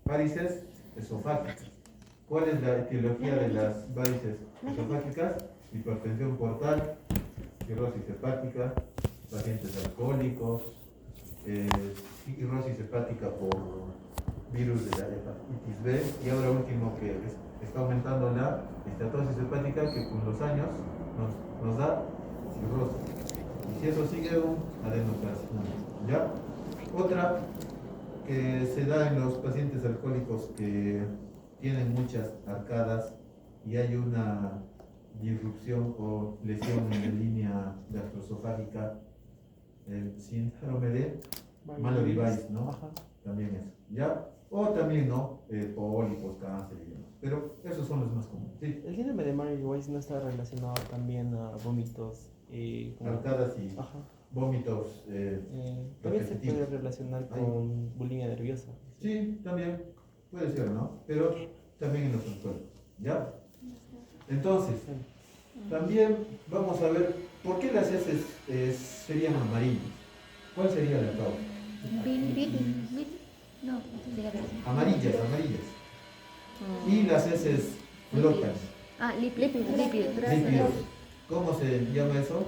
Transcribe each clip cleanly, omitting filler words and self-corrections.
varices esofágicas. ¿Cuál es la etiología de las varices esofágicas? Hipertensión portal, cirrosis hepática, pacientes alcohólicos, cirrosis hepática por virus de la hepatitis B y ahora último que está aumentando la esteatosis hepática que con los años nos da cirrosis. Y si eso sigue, un adenocarcinoma. ¿Ya? Otra que se da en los pacientes alcohólicos que tienen muchas arcadas y hay una disrupción o lesión en la línea gastroesofágica, el síndrome de Mallory-Weiss, ¿no? Ajá. También eso, ¿ya? O también, ¿no? Pólipos, cáncer y demás. Pero esos son los más comunes, ¿sí? El síndrome de Mallory-Weiss no está relacionado también a vómitos Arcadas y Ajá. vómitos También se puede repetitivos. relacionar Ahí. con bulimia nerviosa. Sí, también puede ser, ¿no? Pero también en los alcohólicos, ¿ya? Entonces, también vamos a ver por qué las heces serían amarillas. ¿Cuál sería la causa? No, sería verde. Amarillas, amarillas. Y las heces flotan, lípidos. ¿Cómo se llama eso?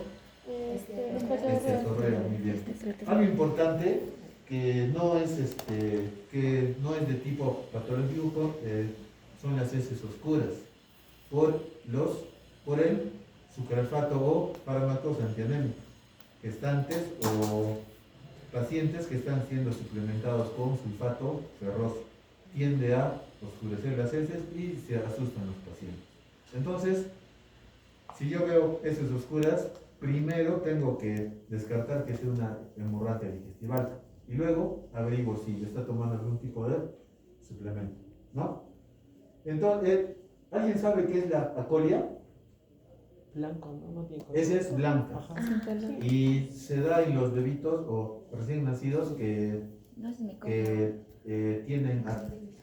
Esteatorrea, muy bien. Algo importante que no es de tipo patológico son las heces oscuras por el sucralfato o fármacos antianémicos, gestantes o pacientes que están siendo suplementados con sulfato ferroso. Tiende a oscurecer las heces y se asustan los pacientes. Entonces, si yo veo heces oscuras, primero tengo que descartar que sea una hemorragia digestiva alta y luego averiguo si está tomando algún tipo de suplemento, ¿no? Entonces, ¿alguien sabe qué es la acolia? Blanco, ¿no? No tiene color. Esa es blanca. Ajá. Y se da en los bebitos o recién nacidos que No es mi tienen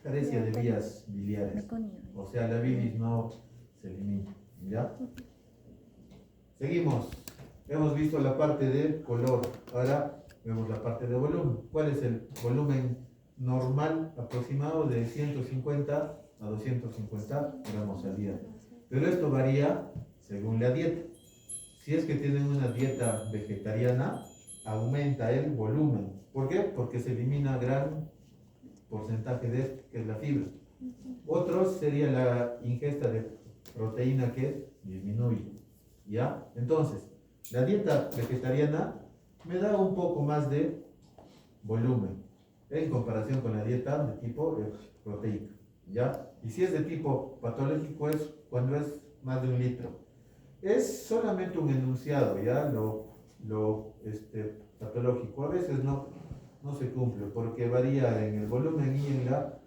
carencia de vías biliares. O sea, la bilis no se elimina, ¿ya? Seguimos. Hemos visto la parte de color. Ahora vemos la parte de volumen. ¿Cuál es el volumen normal aproximado? De 150 a 250 gramos al día. Pero esto varía según la dieta. Si es que tienen una dieta vegetariana, aumenta el volumen. ¿Por qué? Porque se elimina gran porcentaje de esto, que es la fibra. Otros sería la ingesta de proteína que disminuye. ¿Ya? Entonces, la dieta vegetariana me da un poco más de volumen en comparación con la dieta de tipo proteica. ¿Ya? Y si es de tipo patológico es cuando es más de 1 litro. Es solamente un enunciado, ¿ya? Lo patológico. A veces no se cumple porque varía en el volumen y en la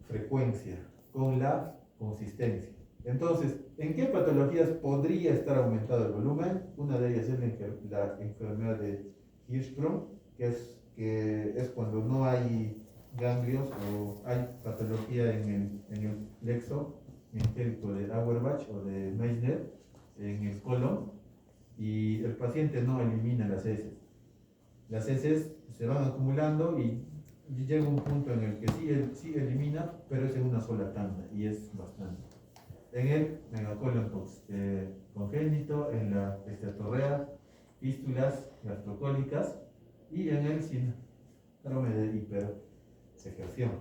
frecuencia con la consistencia. Entonces, ¿en qué patologías podría estar aumentado el volumen? Una de ellas es la enfermedad de Hirschsprung, que es cuando no hay ganglios o hay patología en el plexo entérico de Auerbach o de Meissner, en el colon, y el paciente no elimina las heces. Las heces se van acumulando y llega un punto en el que sí elimina, pero es en una sola tanda y es bastante. En el megacolon congénito, en la esteatorrea, fístulas gastrocólicas y en el síndrome de hipersecreción.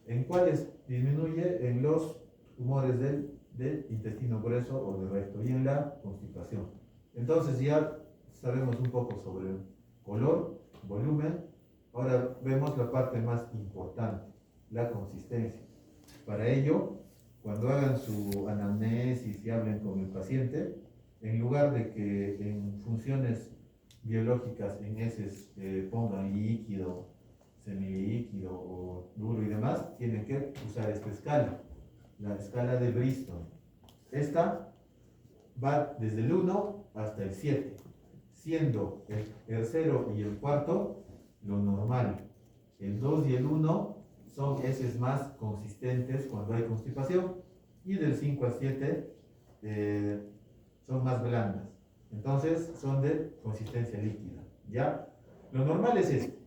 ¿En cuáles disminuye? En los tumores del intestino grueso o del recto y en la constipación. Entonces ya sabemos un poco sobre el color, volumen. Ahora vemos la parte más importante, la consistencia. Para ello, cuando hagan su anamnesis y hablen con el paciente, en lugar de que en funciones biológicas en heces pongan líquido, semilíquido o duro y demás, tienen que usar esta escala, la escala de Bristol. Esta va desde el 1 hasta el 7, siendo el tercero y el cuarto lo normal. El 2 y el 1 son heces más consistentes cuando hay constipación y del 5 al 7 son más blandas. Entonces son de consistencia líquida. ¿Ya? Lo normal es esto.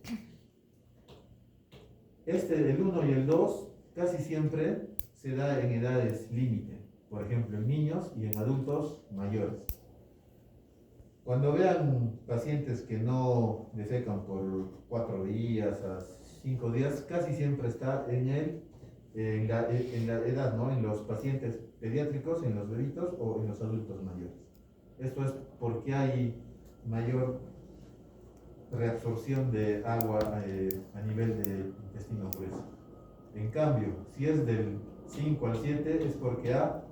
El uno y el 2 casi siempre se da en edades límite, por ejemplo en niños y en adultos mayores. Cuando vean pacientes que no defecan por 4 días a 5 días, casi siempre está en la edad, ¿no? En los pacientes pediátricos, en los bebitos o en los adultos mayores. Esto es porque hay mayor reabsorción de agua a nivel de intestino grueso. En cambio, si es del 5 al 7 es porque ha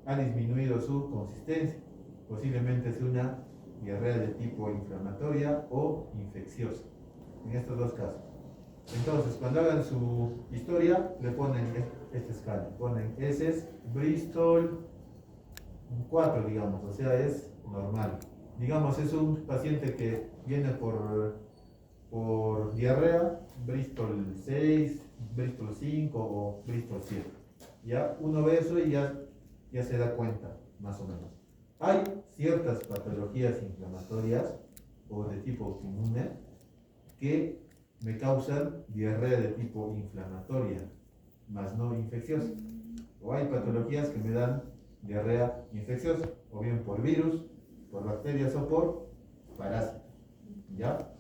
disminuido su consistencia. Posiblemente es una diarrea de tipo inflamatoria o infecciosa, en estos dos casos. Entonces, cuando hagan su historia, le ponen esta escala, ponen ese es Bristol 4, digamos, o sea, es normal. Digamos, es un paciente que viene por diarrea, Bristol 6, Bristol 5 o Bristol 7. Ya uno ve eso y ya se da cuenta, más o menos. Hay ciertas patologías inflamatorias o de tipo autoinmune que me causan diarrea de tipo inflamatoria, más no infecciosa. O hay patologías que me dan diarrea infecciosa, o bien por virus, por bacterias o por parásitos. ¿Ya?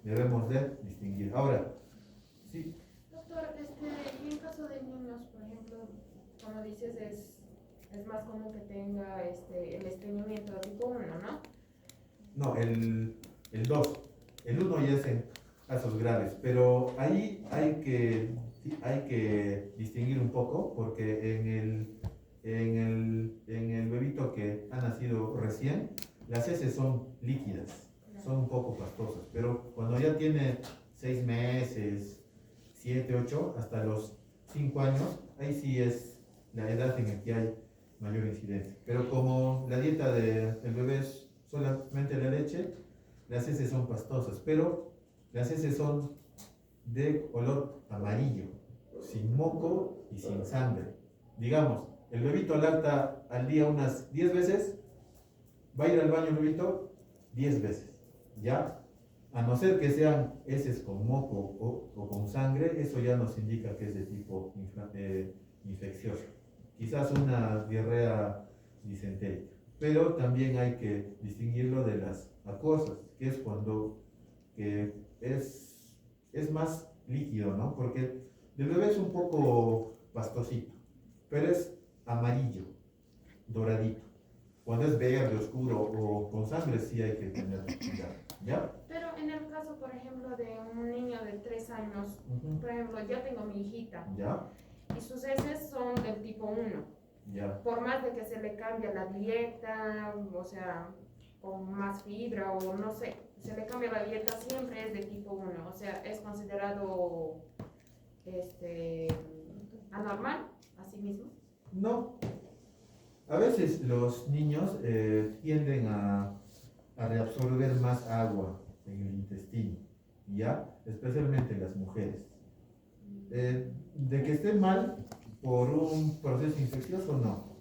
Debemos de distinguir. Ahora, sí. Doctor, y en caso de niños, por ejemplo, como dices, es más común que tenga el estreñimiento tipo 1, ¿no? No, el 2. El 1 ya es en casos graves, pero ahí hay que distinguir un poco, porque en el bebito que ha nacido recién, las heces son líquidas, son un poco pastosas, pero cuando ya tiene 6 meses, 7, 8, hasta los 5 años, ahí sí es la edad en la que hay mayor incidencia. Pero como la dieta del bebé es solamente la leche, las heces son pastosas, pero las heces son de color amarillo, sin moco y sin sangre. Digamos, el bebito lacta al día unas 10 veces, va a ir al baño el bebito 10 veces, ¿ya? A no ser que sean heces con moco o con sangre, eso ya nos indica que es de tipo infeccioso. Quizás una diarrea disentérica. Pero también hay que distinguirlo de las acuosas, que es cuando es más líquido, ¿no? Porque el bebé es un poco pastosito, pero es amarillo, doradito. Cuando es verde, oscuro o con sangre, sí hay que tener cuidado, ¿ya? Pero en el caso, por ejemplo, de un niño de 3 años, por ejemplo, yo tengo mi hijita, ¿Ya? y sus heces son del tipo 1. ¿Ya? Por más de que se le cambie la dieta, o sea, con más fibra o no sé, se le cambia la dieta, siempre es de tipo 1. O sea, es considerado anormal, así mismo. No. A veces los niños tienden a reabsorber más agua en el intestino, ¿ya? Especialmente las mujeres. De que esté mal por un proceso infeccioso, no.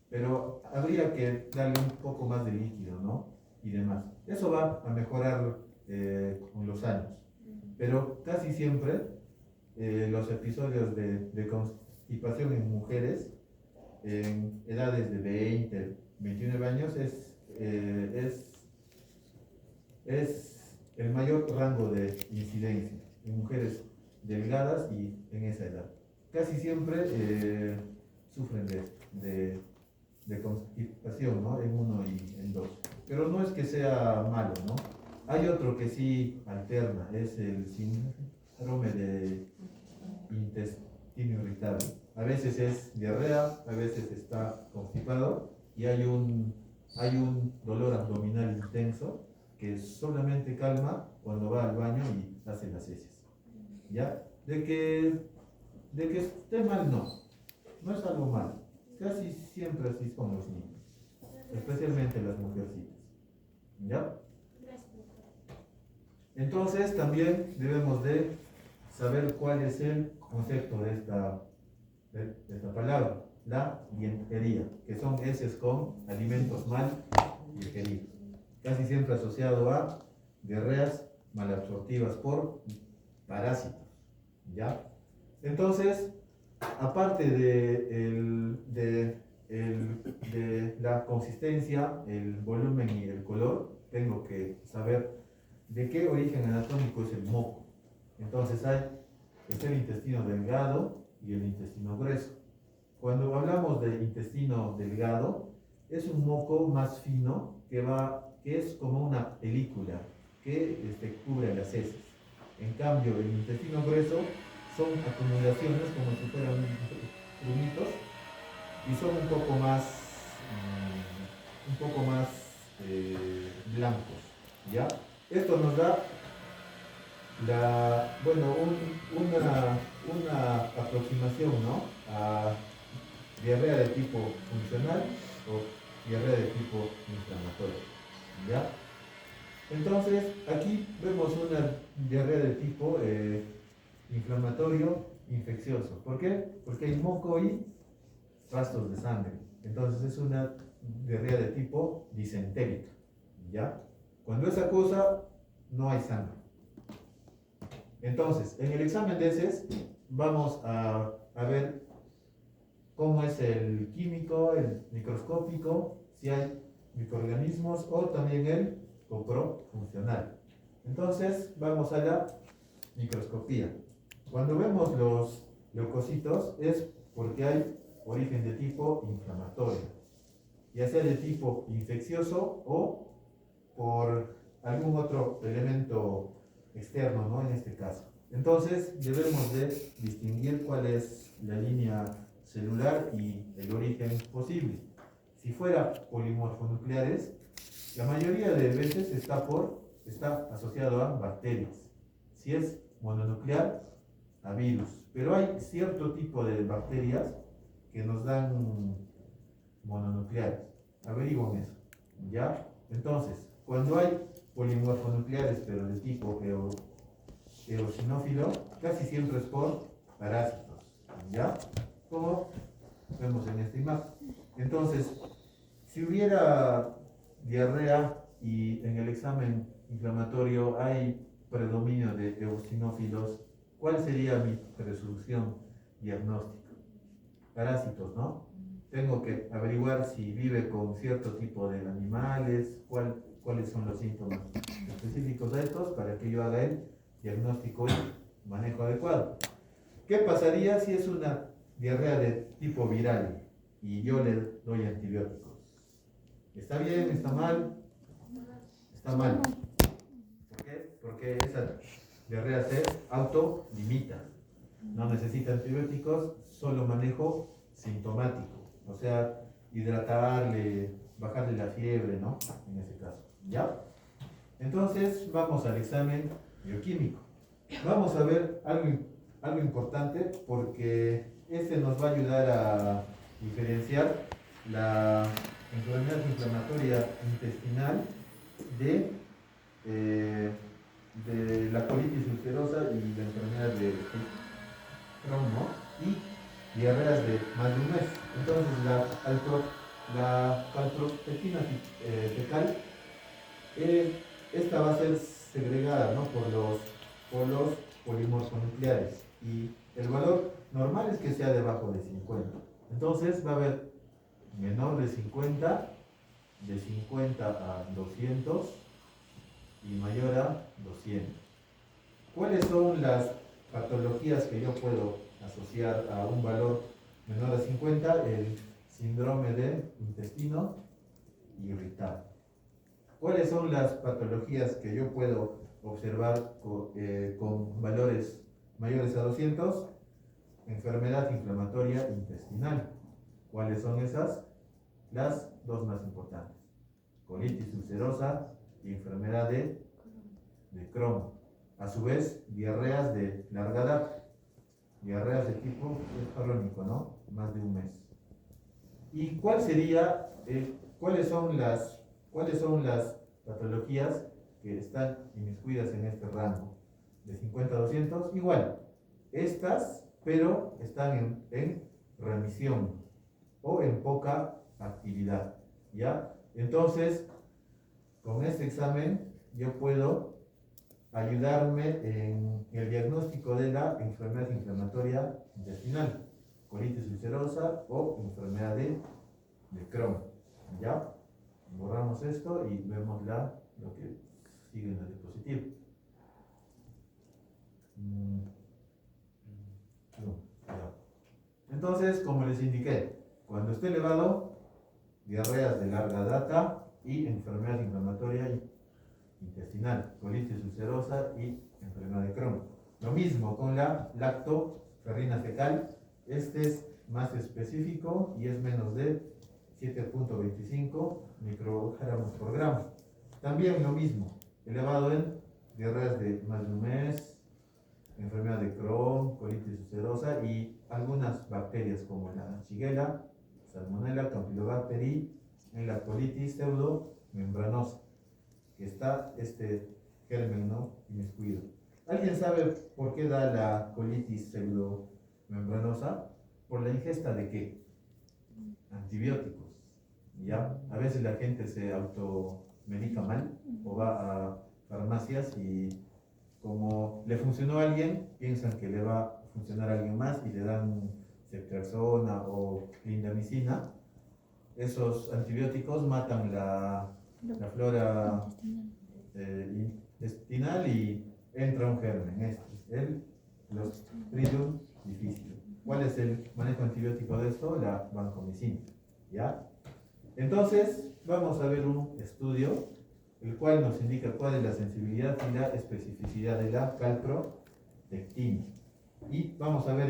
Pero habría que darle un poco más de líquido, ¿no? Y demás. Eso va a mejorar con los años. Pero casi siempre los episodios de constipación en mujeres en edades de 20, 29 años es el mayor rango de incidencia en mujeres delgadas y en esa edad. Casi siempre sufren de constipación, ¿no? En 1 y en 2. Pero no es que sea malo, ¿no? Hay otro que sí alterna, es el síndrome de intestino irritable. A veces es diarrea, a veces está constipado y hay un dolor abdominal intenso que solamente calma cuando va al baño y hace las heces. ¿Ya? De que esté mal, no es algo malo. Casi siempre así son los niños, especialmente las mujercitas. ¿Ya? Entonces también debemos de saber cuál es el concepto de esta palabra, la dientería, que son heces con alimentos mal digeridos, casi siempre asociado a diarreas malabsortivas por parásitos, ¿ya? Entonces, aparte de la consistencia, el volumen y el color, tengo que saber de qué origen anatómico es el moco. Entonces está el intestino delgado y el intestino grueso. Cuando hablamos de intestino delgado, es un moco más fino que es como una película que cubre las heces. En cambio, el intestino grueso son acumulaciones como si fueran grumitos y son un poco más blancos, ¿ya? Esto nos da una aproximación, ¿no? A diarrea de tipo funcional o diarrea de tipo inflamatorio, ¿ya? Entonces, aquí vemos una diarrea de tipo inflamatorio infeccioso. ¿Por qué? Porque hay moco y rastros de sangre. Entonces es una diarrea de tipo disentérica, ¿ya? Cuando es acuosa, no hay sangre. Entonces, en el examen de heces vamos a ver cómo es el químico, el microscópico, si hay microorganismos o también el coprofuncional. Entonces, vamos a la microscopía. Cuando vemos los leucocitos es porque hay origen de tipo inflamatorio, ya sea de tipo infeccioso o por algún otro elemento externo, ¿no? En este caso. Entonces, debemos de distinguir cuál es la línea celular y el origen posible. Si fuera polimorfonucleares, la mayoría de veces está asociado a bacterias. Si es mononuclear, a virus. Pero hay cierto tipo de bacterias que nos dan mononucleares. Averiguan eso, ¿ya? Entonces, cuando hay polimorfonucleares, pero de tipo eosinófilo, casi siempre es por parásitos, ¿ya? Como vemos en esta imagen. Entonces, si hubiera diarrea y en el examen inflamatorio hay predominio de eosinófilos, ¿cuál sería mi resolución diagnóstica? Parásitos, ¿no? Tengo que averiguar si vive con cierto tipo de animales, cuáles son los síntomas específicos de estos para que yo haga el diagnóstico y manejo adecuado. ¿Qué pasaría si es una diarrea de tipo viral y yo le doy antibióticos? ¿Está bien? ¿Está mal? Está mal. ¿Por qué? Porque esa diarrea se autolimita. No necesita antibióticos, solo manejo sintomático. O sea, hidratarle, bajarle la fiebre, ¿no? En ese caso. ¿Ya? Entonces, vamos al examen bioquímico. Vamos a ver algo importante porque este nos va a ayudar a diferenciar la enfermedad inflamatoria intestinal de la colitis ulcerosa y la enfermedad de Crohn, ¿no? Y diarreas de más de un mes. Entonces, la calprotectina fecal, esta va a ser segregada, ¿no? por los polimorfonucleares. Y el valor normal es que sea debajo de 50. Entonces, va a haber menor de 50, de 50 a 200 y mayor a 200. ¿Cuáles son las patologías que yo puedo asociar a un valor menor a 50? El síndrome de intestino irritable. ¿Cuáles son las patologías que yo puedo observar con valores mayores a 200? Enfermedad inflamatoria intestinal. ¿Cuáles son esas? Las dos más importantes: colitis ulcerosa y enfermedad de Crohn. A su vez, diarreas de larga data, diarreas de tipo crónico, ¿no? Más de un mes. ¿Y cuáles son las patologías que están inmiscuidas en este rango? De 50 a 200, igual. Estas, pero están en remisión o en poca actividad, ¿ya? Entonces, con este examen yo puedo ayudarme en el diagnóstico de la enfermedad inflamatoria intestinal, colitis ulcerosa o enfermedad de Crohn. ¿Ya? Borramos esto y vemos lo que sigue en la diapositiva. Ya. Entonces, como les indiqué, cuando esté elevado, diarreas de larga data y enfermedad inflamatoria intestinal, colitis ulcerosa y enfermedad de Crohn. Lo mismo con la lactoferrina fecal. Este es más específico y es menos de 7.25 microgramos por gramo. También lo mismo, elevado en diarreas de más de un mes, enfermedad de Crohn, colitis ulcerosa y algunas bacterias como la Shigella, Salmonella, Campylobacter y en la colitis pseudomembranosa, que está este germen, ¿no?, inmiscuido. ¿Alguien sabe por qué da la colitis pseudomembranosa? ¿Por la ingesta de qué? Antibióticos. ¿Ya? A veces la gente se automedica mal o va a farmacias y como le funcionó a alguien, piensan que le va a funcionar a alguien más y le dan ceftriaxona o clindamicina. Esos antibióticos matan la flora intestinal y entra un germen, el Clostridium difficile. ¿Cuál es el manejo antibiótico de esto? La vancomicina. ¿Ya? Entonces, vamos a ver un estudio, el cual nos indica cuál es la sensibilidad y la especificidad de la calprotectina. Y vamos a ver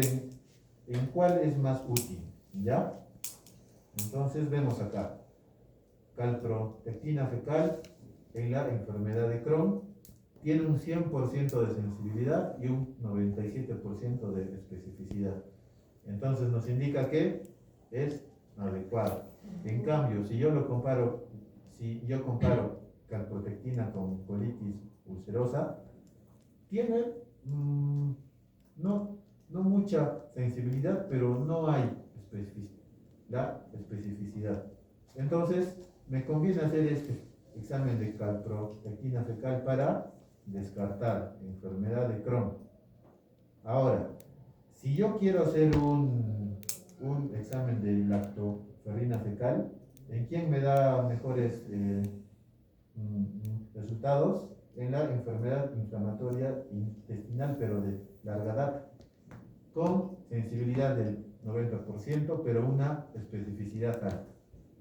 en cuál es más útil. ¿Ya? Entonces, vemos acá. Calprotectina fecal en la enfermedad de Crohn tiene un 100% de sensibilidad y un 97% de especificidad. Entonces nos indica que es adecuado. En cambio, si yo comparo calprotectina con colitis ulcerosa, tiene no mucha sensibilidad, pero no hay la especificidad. Entonces, me conviene hacer este examen de calprotectina fecal para descartar enfermedad de Crohn. Ahora, si yo quiero hacer un examen de lactoferrina fecal, ¿en quién me da mejores resultados? En la enfermedad inflamatoria intestinal, pero de larga data, con sensibilidad del 90%, pero una especificidad alta.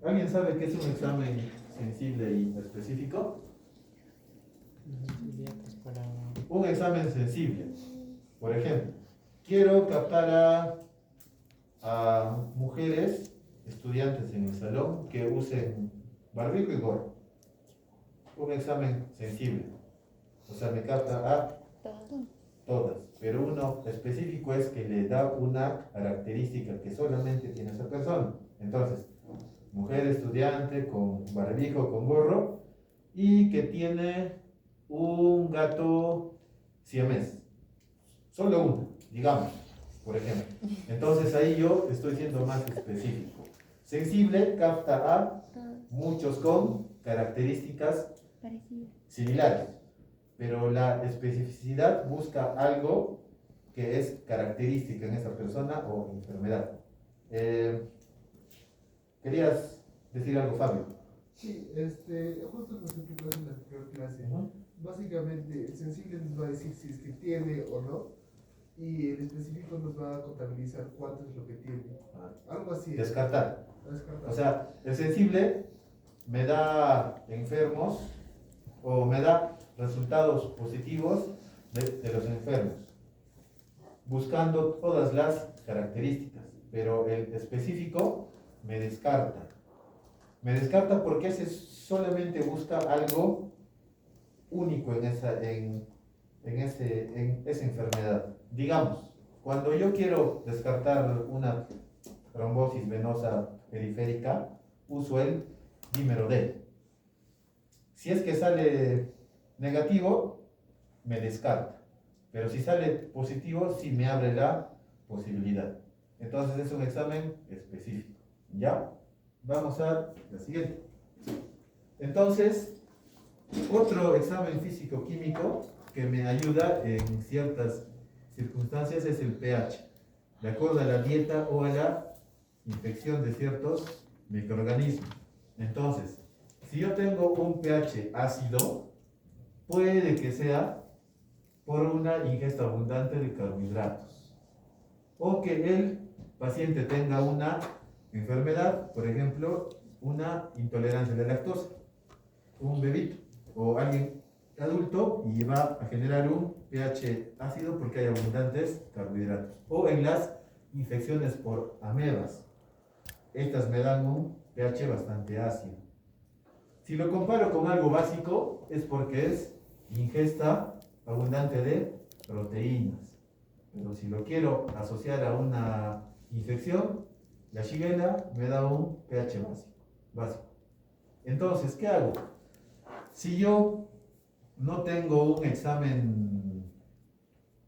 ¿Alguien sabe qué es un examen sensible y específico? Un examen sensible. Por ejemplo, quiero captar a mujeres, estudiantes en el salón, que usen barbijo y gorro. Un examen sensible. O sea, me capta a todas. Pero uno específico es que le da una característica que solamente tiene esa persona. Entonces, mujer estudiante con barbijo, con gorro y que tiene un gato siamés. Solo uno, digamos, por ejemplo. Entonces ahí yo estoy siendo más específico. Sensible capta a muchos con características similares, pero la especificidad busca algo que es característica en esa persona o enfermedad. ¿Querías decir algo, Fabio? Sí, justo nos explicó en la anterior clase. Básicamente, el sensible nos va a decir si es que tiene o no, y el específico nos va a contabilizar cuánto es lo que tiene. Algo así. Descartar. O sea, el sensible me da enfermos o me da resultados positivos de los enfermos, buscando todas las características, pero el específico me descarta. Me descarta porque ese solamente busca algo único en esa enfermedad. Digamos, cuando yo quiero descartar una trombosis venosa periférica, uso el dímero D. Si es que sale negativo, me descarta. Pero si sale positivo, sí me abre la posibilidad. Entonces es un examen específico. ¿Ya? Vamos a la siguiente. Entonces, otro examen físico-químico que me ayuda en ciertas circunstancias es el pH, de acuerdo a la dieta o a la infección de ciertos microorganismos. Entonces, si yo tengo un pH ácido, puede que sea por una ingesta abundante de carbohidratos o que el paciente tenga una enfermedad, por ejemplo, una intolerancia a la lactosa, un bebito o alguien adulto y va a generar un pH ácido porque hay abundantes carbohidratos. O en las infecciones por amebas, estas me dan un pH bastante ácido. Si lo comparo con algo básico es porque es ingesta abundante de proteínas. Pero si lo quiero asociar a una infección, la Shigella me da un pH básico. Entonces, ¿qué hago? Si yo no tengo un examen,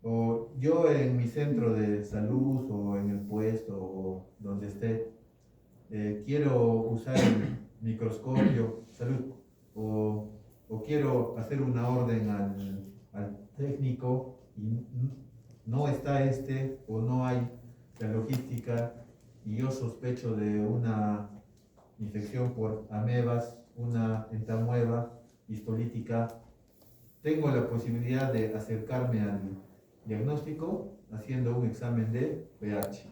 o yo en mi centro de salud o en el puesto o donde esté, quiero usar el microscopio salud o quiero hacer una orden al técnico y no está o no hay la logística y yo sospecho de una infección por amebas, una entamueba histolítica, tengo la posibilidad de acercarme al diagnóstico haciendo un examen de pH.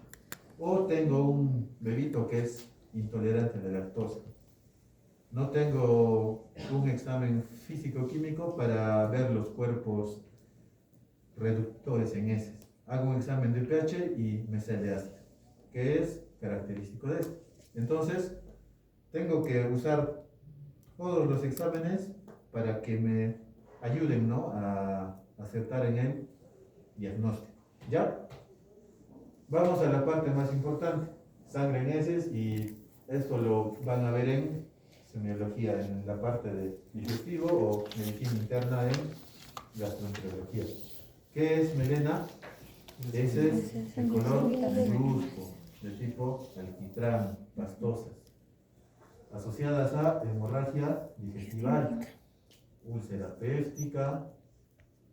O tengo un bebito que es intolerante a la lactosa. No tengo un examen físico-químico para ver los cuerpos reductores en heces. Hago un examen de pH y me sale ácido, que es característico de esto. Entonces, tengo que usar todos los exámenes para que me ayuden, ¿no?, a acertar en el diagnóstico. ¿Ya? Vamos a la parte más importante, sangre en heces, y esto lo van a ver en semiología, en la parte de digestivo o medicina interna en gastroenterología. ¿Qué es melena? Heces de color negruzco, de tipo alquitrán, pastosas, asociadas a hemorragia digestiva, úlcera péptica,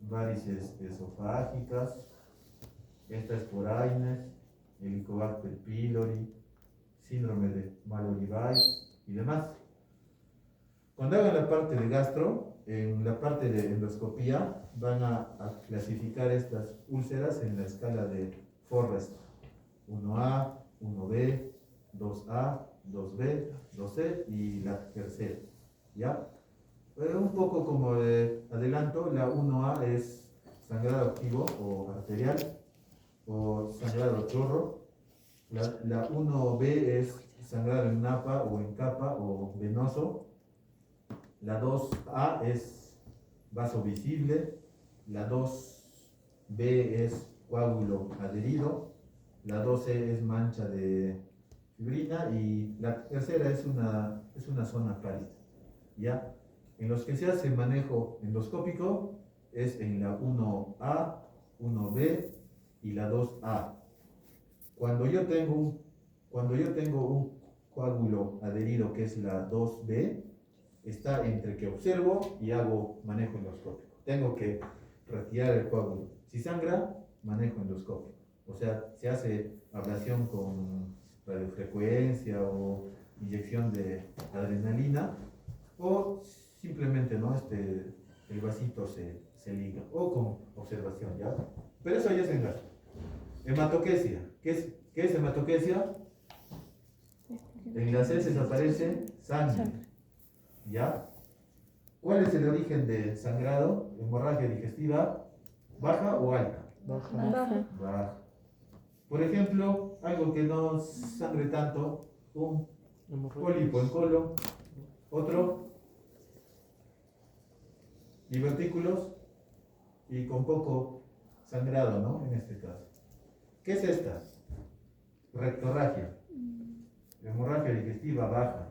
varices esofágicas, esta es por Aines, Helicobacter pylori, síndrome de Mallory-Weiss y demás. Cuando hagan la parte de gastro, en la parte de endoscopía van a clasificar estas úlceras en la escala de Forrest: 1A, 1B, 2A, 2B, 2C y la tercera. ¿Ya? Un poco como de adelanto, la 1A es sangrado activo o arterial o sangrado chorro. La 1B es sangrado en napa o en capa o venoso. La 2A es vaso visible. La 2B es coágulo adherido. La 2C es mancha de fibrina y la tercera es una zona pálida. ¿Ya? En los que se hace manejo endoscópico es en la 1A, 1B y la 2A. Cuando yo tengo un coágulo adherido que es la 2B, está entre que observo y hago manejo endoscópico. Tengo que retirar el coágulo. Si sangra, manejo endoscópico. O sea, se hace ablación con radiofrecuencia o inyección de adrenalina, o simplemente, ¿no?, el vasito se liga, o con observación, ¿ya? Pero eso ya es en gastro. Hematoquesia. ¿Qué es hematoquesia? En las heces aparece sangre. ¿Ya? ¿Cuál es el origen del sangrado? Hemorragia digestiva, ¿baja o alta? Baja. Baja. Por ejemplo, algo que no sangre tanto, un pólipo en colon, otro divertículos y con poco sangrado, ¿no? En este caso. ¿Qué es esta? Rectorragia. Hemorragia digestiva baja.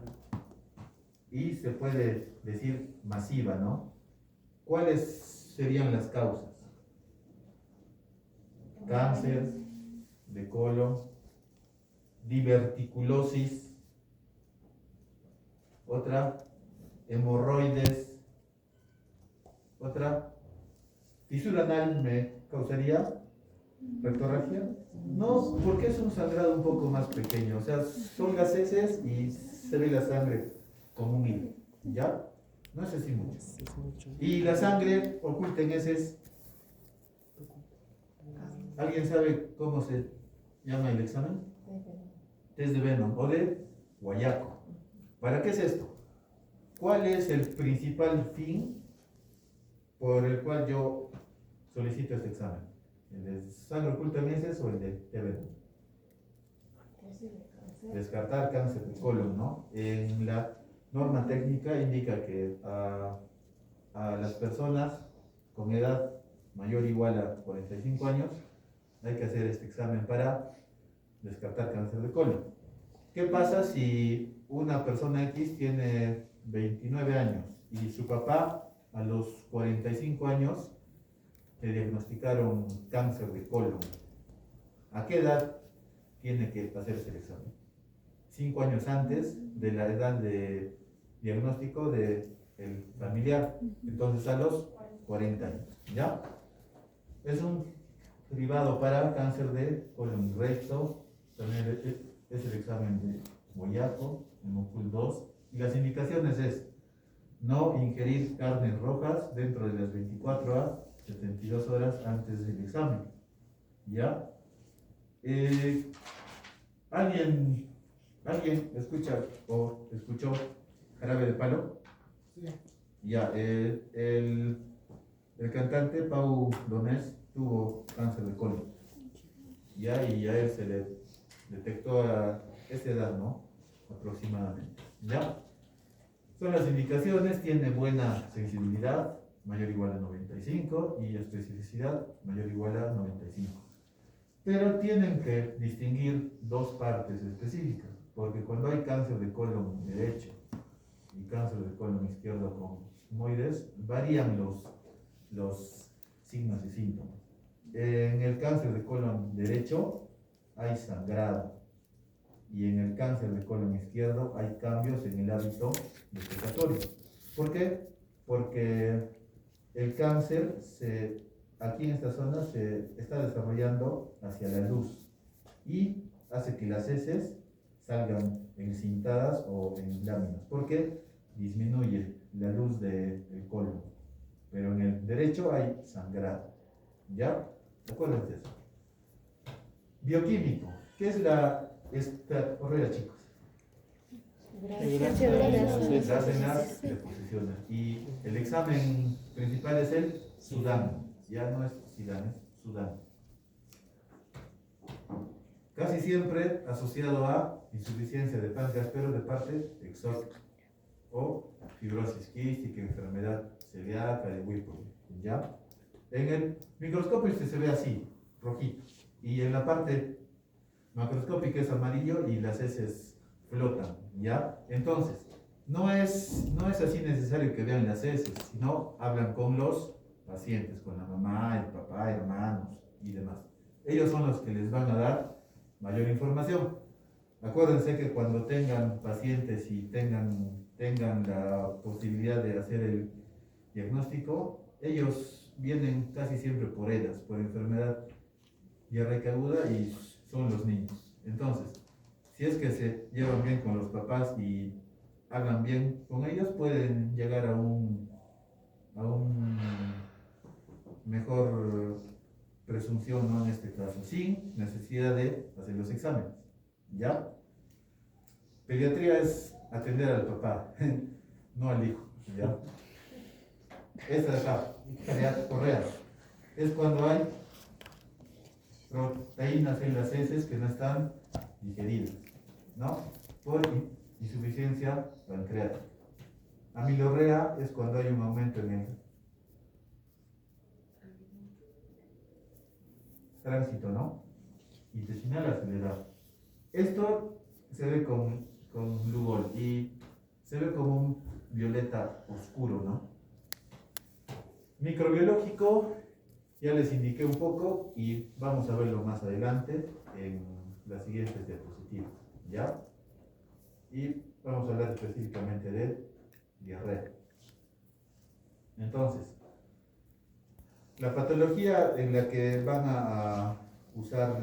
Y se puede decir masiva, ¿no? ¿Cuáles serían las causas? Cáncer de colon, diverticulosis, otra, hemorroides, otra, fisura anal me causaría rectorragia. No, porque es un sangrado un poco más pequeño. O sea, son las heces y se ve la sangre como un hilo. ¿Ya? No es así mucho. Es mucho. Y la sangre oculta en heces. ¿Alguien sabe cómo se llama el examen? Test de Venom o de Guayaco. ¿Para qué es esto? ¿Cuál es el principal fin por el cual yo solicito este examen? ¿El de sangre oculta en heces o el de Venom? Descartar cáncer de colon, ¿no? En la norma técnica indica que a las personas con edad mayor o igual a 45 años hay que hacer este examen para descartar cáncer de colon. ¿Qué pasa si una persona X tiene 29 años y su papá a los 45 años le diagnosticaron cáncer de colon? ¿A qué edad tiene que hacerse el examen? 5 años antes de la edad de diagnóstico del familiar, entonces a los 40 años, ¿ya? Es un derivado para cáncer de colon recto, también es el examen de Guayaco, en MOCUL 2, y las indicaciones es no ingerir carnes rojas dentro de las 24 a 72 horas antes del examen, ¿ya? ¿Alguien escucha o escuchó Jarabe de Palo? Sí. Ya, el cantante Pau Donés tuvo cáncer de colon, ya, y a él se le detectó a esa edad, ¿no? Aproximadamente, ¿ya? Son las indicaciones, tiene buena sensibilidad, mayor o igual a 95, y especificidad, mayor o igual a 95. Pero tienen que distinguir dos partes específicas, porque cuando hay cáncer de colon derecho y cáncer de colon izquierdo con sigmoides, varían los signos y síntomas. En el cáncer de colon derecho hay sangrado, y en el cáncer de colon izquierdo hay cambios en el hábito defecatorio. ¿Por qué? Porque el cáncer aquí en esta zona se está desarrollando hacia la luz y hace que las heces salgan encintadas o en láminas, porque disminuye la luz del colon. Pero en el derecho hay sangrado, ¿ya? Acuérdense de eso. Bioquímico. ¿Qué es esta correa, chicos? Las en las deposiciones. Y el examen principal es el Sudán. Ya no es Sidán, es Sudán. Casi siempre asociado a insuficiencia de páncreas, pero de parte exótica, o fibrosis quística, enfermedad celíaca de Whipple, ¿ya? En el microscopio se ve así, rojito, y en la parte macroscópica es amarillo y las heces flotan, ¿ya? Entonces, no es así necesario que vean las heces, sino hablan con los pacientes, con la mamá, el papá, hermanos y demás. Ellos son los que les van a dar mayor información. Acuérdense que cuando tengan pacientes y tengan la posibilidad de hacer el diagnóstico, ellos vienen casi siempre por ellas, por enfermedad diarreica aguda, y son los niños. Entonces, si es que se llevan bien con los papás y hablan bien con ellos, pueden llegar a un mejor presunción, ¿no? En este caso, sin necesidad de hacer los exámenes, ¿ya? Pediatría es atender al papá, no al hijo, ¿ya? Esta de acá, correa, es cuando hay proteínas en las heces que no están digeridas, ¿no? Por insuficiencia pancreática. Amilorrea es cuando hay un aumento en el tránsito, ¿no? Intestinal acelerado. Esto se ve con Lugol y se ve como un violeta oscuro, ¿no? Microbiológico, ya les indiqué un poco y vamos a verlo más adelante en las siguientes diapositivas, ¿ya? Y vamos a hablar específicamente de diarrea. Entonces, La patología en la que van a usar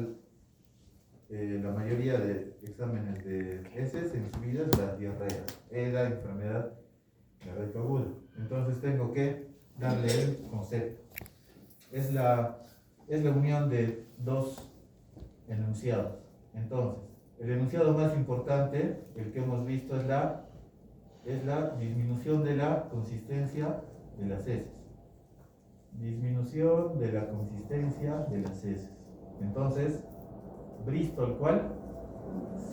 la mayoría de exámenes de heces en su vida es la diarrea, es la enfermedad diarreica aguda. Entonces tengo que darle el concepto. Es la unión de dos enunciados. Entonces, el enunciado más importante, el que hemos visto, es la disminución de la consistencia de las heces. Disminución de la consistencia de las heces. Entonces, Bristol, ¿cuál?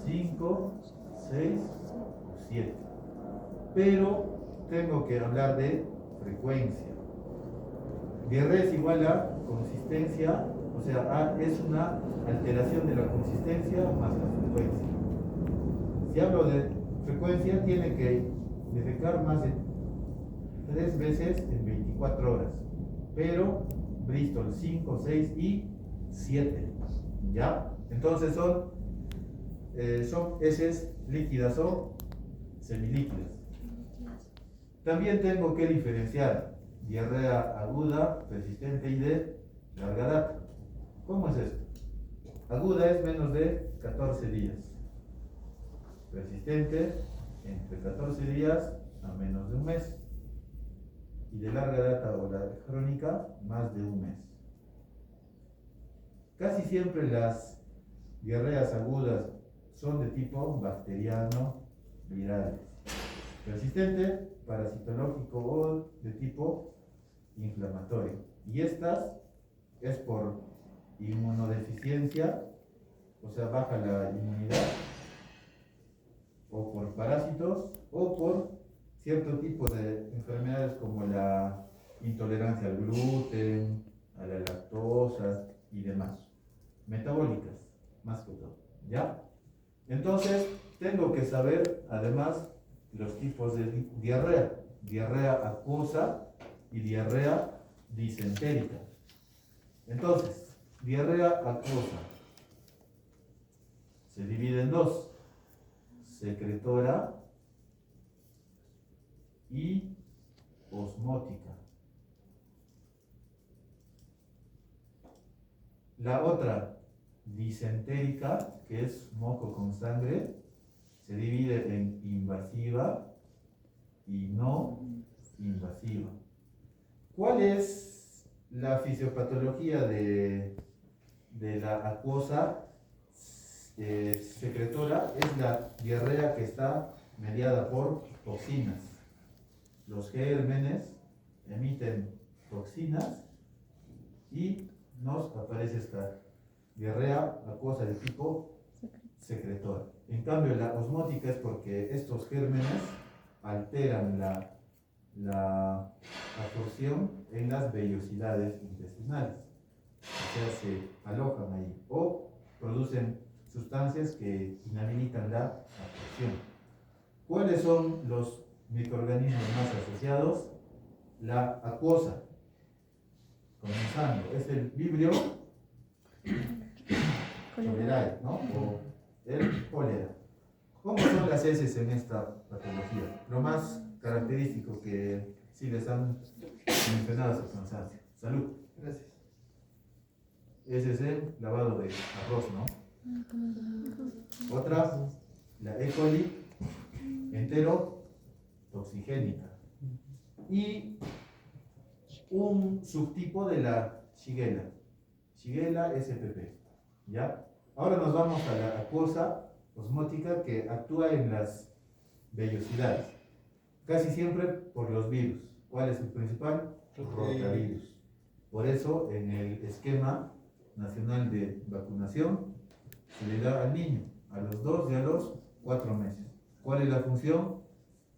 5, 6 o 7. Pero tengo que hablar de frecuencia. Diarrea es igual a consistencia, o sea, es una alteración de la consistencia más la frecuencia. Si hablo de frecuencia, tiene que defecar más de 3 veces en 24 horas. Pero Bristol 5, 6 y 7. ¿Ya? Entonces son heces líquidas o semilíquidas. También tengo que diferenciar diarrea aguda, persistente y de larga data. ¿Cómo es esto? Aguda es menos de 14 días. Persistente, entre 14 días a menos de un mes. Y de larga data o la crónica, más de un mes. Casi siempre las diarreas agudas son de tipo bacteriano, virales. Persistente, parasitológico o de tipo inflamatorio. Y estas es por inmunodeficiencia, o sea, baja la inmunidad, o por parásitos, o por cierto tipo de enfermedades como la intolerancia al gluten, a la lactosa y demás. Metabólicas, más que todo, ¿ya? Entonces, tengo que saber, además, los tipos de diarrea. Diarrea acuosa y diarrea disentérica. Entonces, diarrea acuosa se divide en dos: secretora y osmótica. La otra, disentérica, que es moco con sangre, se divide en invasiva y no invasiva. ¿Cuál es la fisiopatología de la acuosa secretora? Es la diarrea que está mediada por toxinas. Los gérmenes emiten toxinas y nos aparece esta diarrea acuosa de tipo secretora. En cambio, la osmótica es porque estos gérmenes alteran la absorción en las vellosidades intestinales. O sea, se alojan ahí o producen sustancias que inhabilitan la absorción. ¿Cuáles son los microorganismos más asociados? La acuosa, comenzando, es el Vibrio cholerae, ¿no? O el cólera. ¿Cómo son las heces en esta patología? Lo más característico que sí les han mencionado a su cansancio. Salud. Gracias. Ese es el lavado de arroz, ¿no? Otra, la E. coli enterotoxigénica. Y un subtipo de la Shigella spp. ¿Ya? Ahora nos vamos a la acuosa osmótica, que actúa en las vellosidades, casi siempre por los virus. ¿Cuál es el principal? Rotavirus. Por eso en el esquema nacional de vacunación se le da al niño a los 2 y a los 4 meses. ¿Cuál es la función?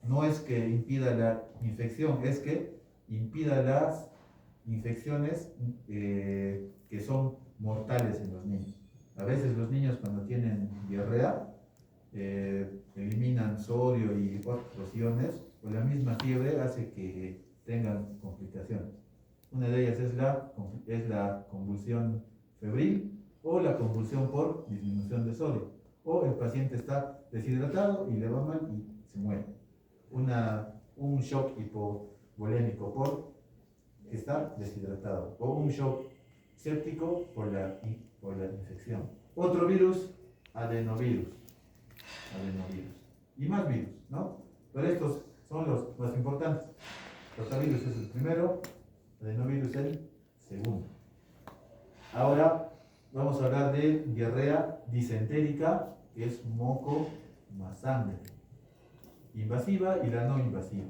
No es que impida la infección, es que impida las infecciones que son mortales en los niños. A veces los niños, cuando tienen diarrea, eliminan sodio y otros iones, o la misma fiebre hace que tengan complicaciones. Una de ellas es la convulsión febril o la convulsión por disminución de sodio. O el paciente está deshidratado y le va mal y se muere. Un shock hipovolémico por que está deshidratado, o un shock séptico por la infección. Otro virus, adenovirus. Y más virus, ¿no? Pero estos son los más importantes. Rotavirus es el primero, adenovirus el segundo. Ahora vamos a hablar de diarrea disentérica, que es moco más sangre. Invasiva y la no invasiva.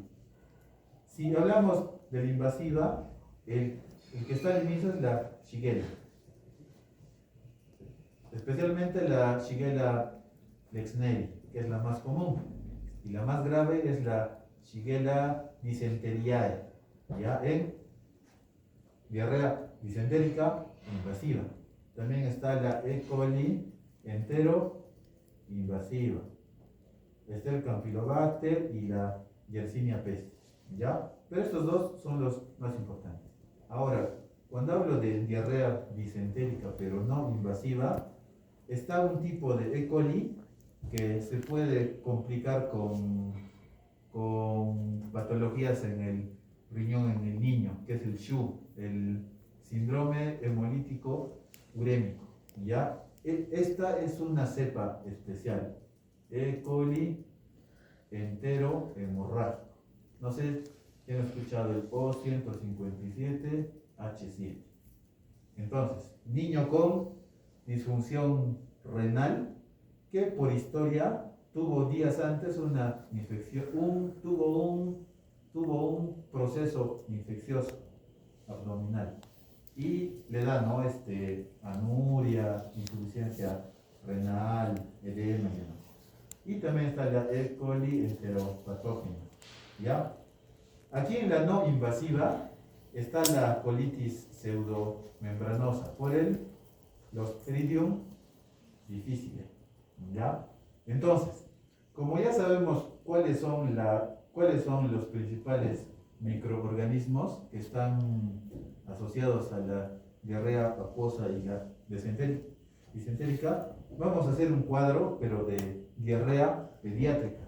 Si hablamos de la invasiva, el que está al inicio es la Shigella. Especialmente la Shigella Flexneri, que es la más común. Y la más grave es la Shigella dysenteriae, ya en diarrea disentérica invasiva. También está la E. coli entero invasiva. Está el Campylobacter y la Yersinia pestis, ¿ya? Pero estos dos son los más importantes. Ahora, cuando hablo de diarrea disentérica pero no invasiva, está un tipo de E. coli que se puede complicar con patologías en el riñón en el niño, que es el SHU, el síndrome hemolítico urémico, ¿ya? Esta es una cepa especial, E. coli entero hemorrágico. No sé si han escuchado el O157H7. Entonces, niño con disfunción renal que por historia tuvo días antes una infección, tuvo un proceso infeccioso abdominal y le da, ¿no? Anuria, insuficiencia renal, edema y demás. Y también está la E. coli enteropatógena, ¿ya? Aquí en la no invasiva está la colitis pseudomembranosa por el Clostridium difficile, ¿ya? Entonces, como ya sabemos cuáles son los principales microorganismos que están asociados a la diarrea acuosa y la disentérica, vamos a hacer un cuadro, pero de diarrea pediátrica,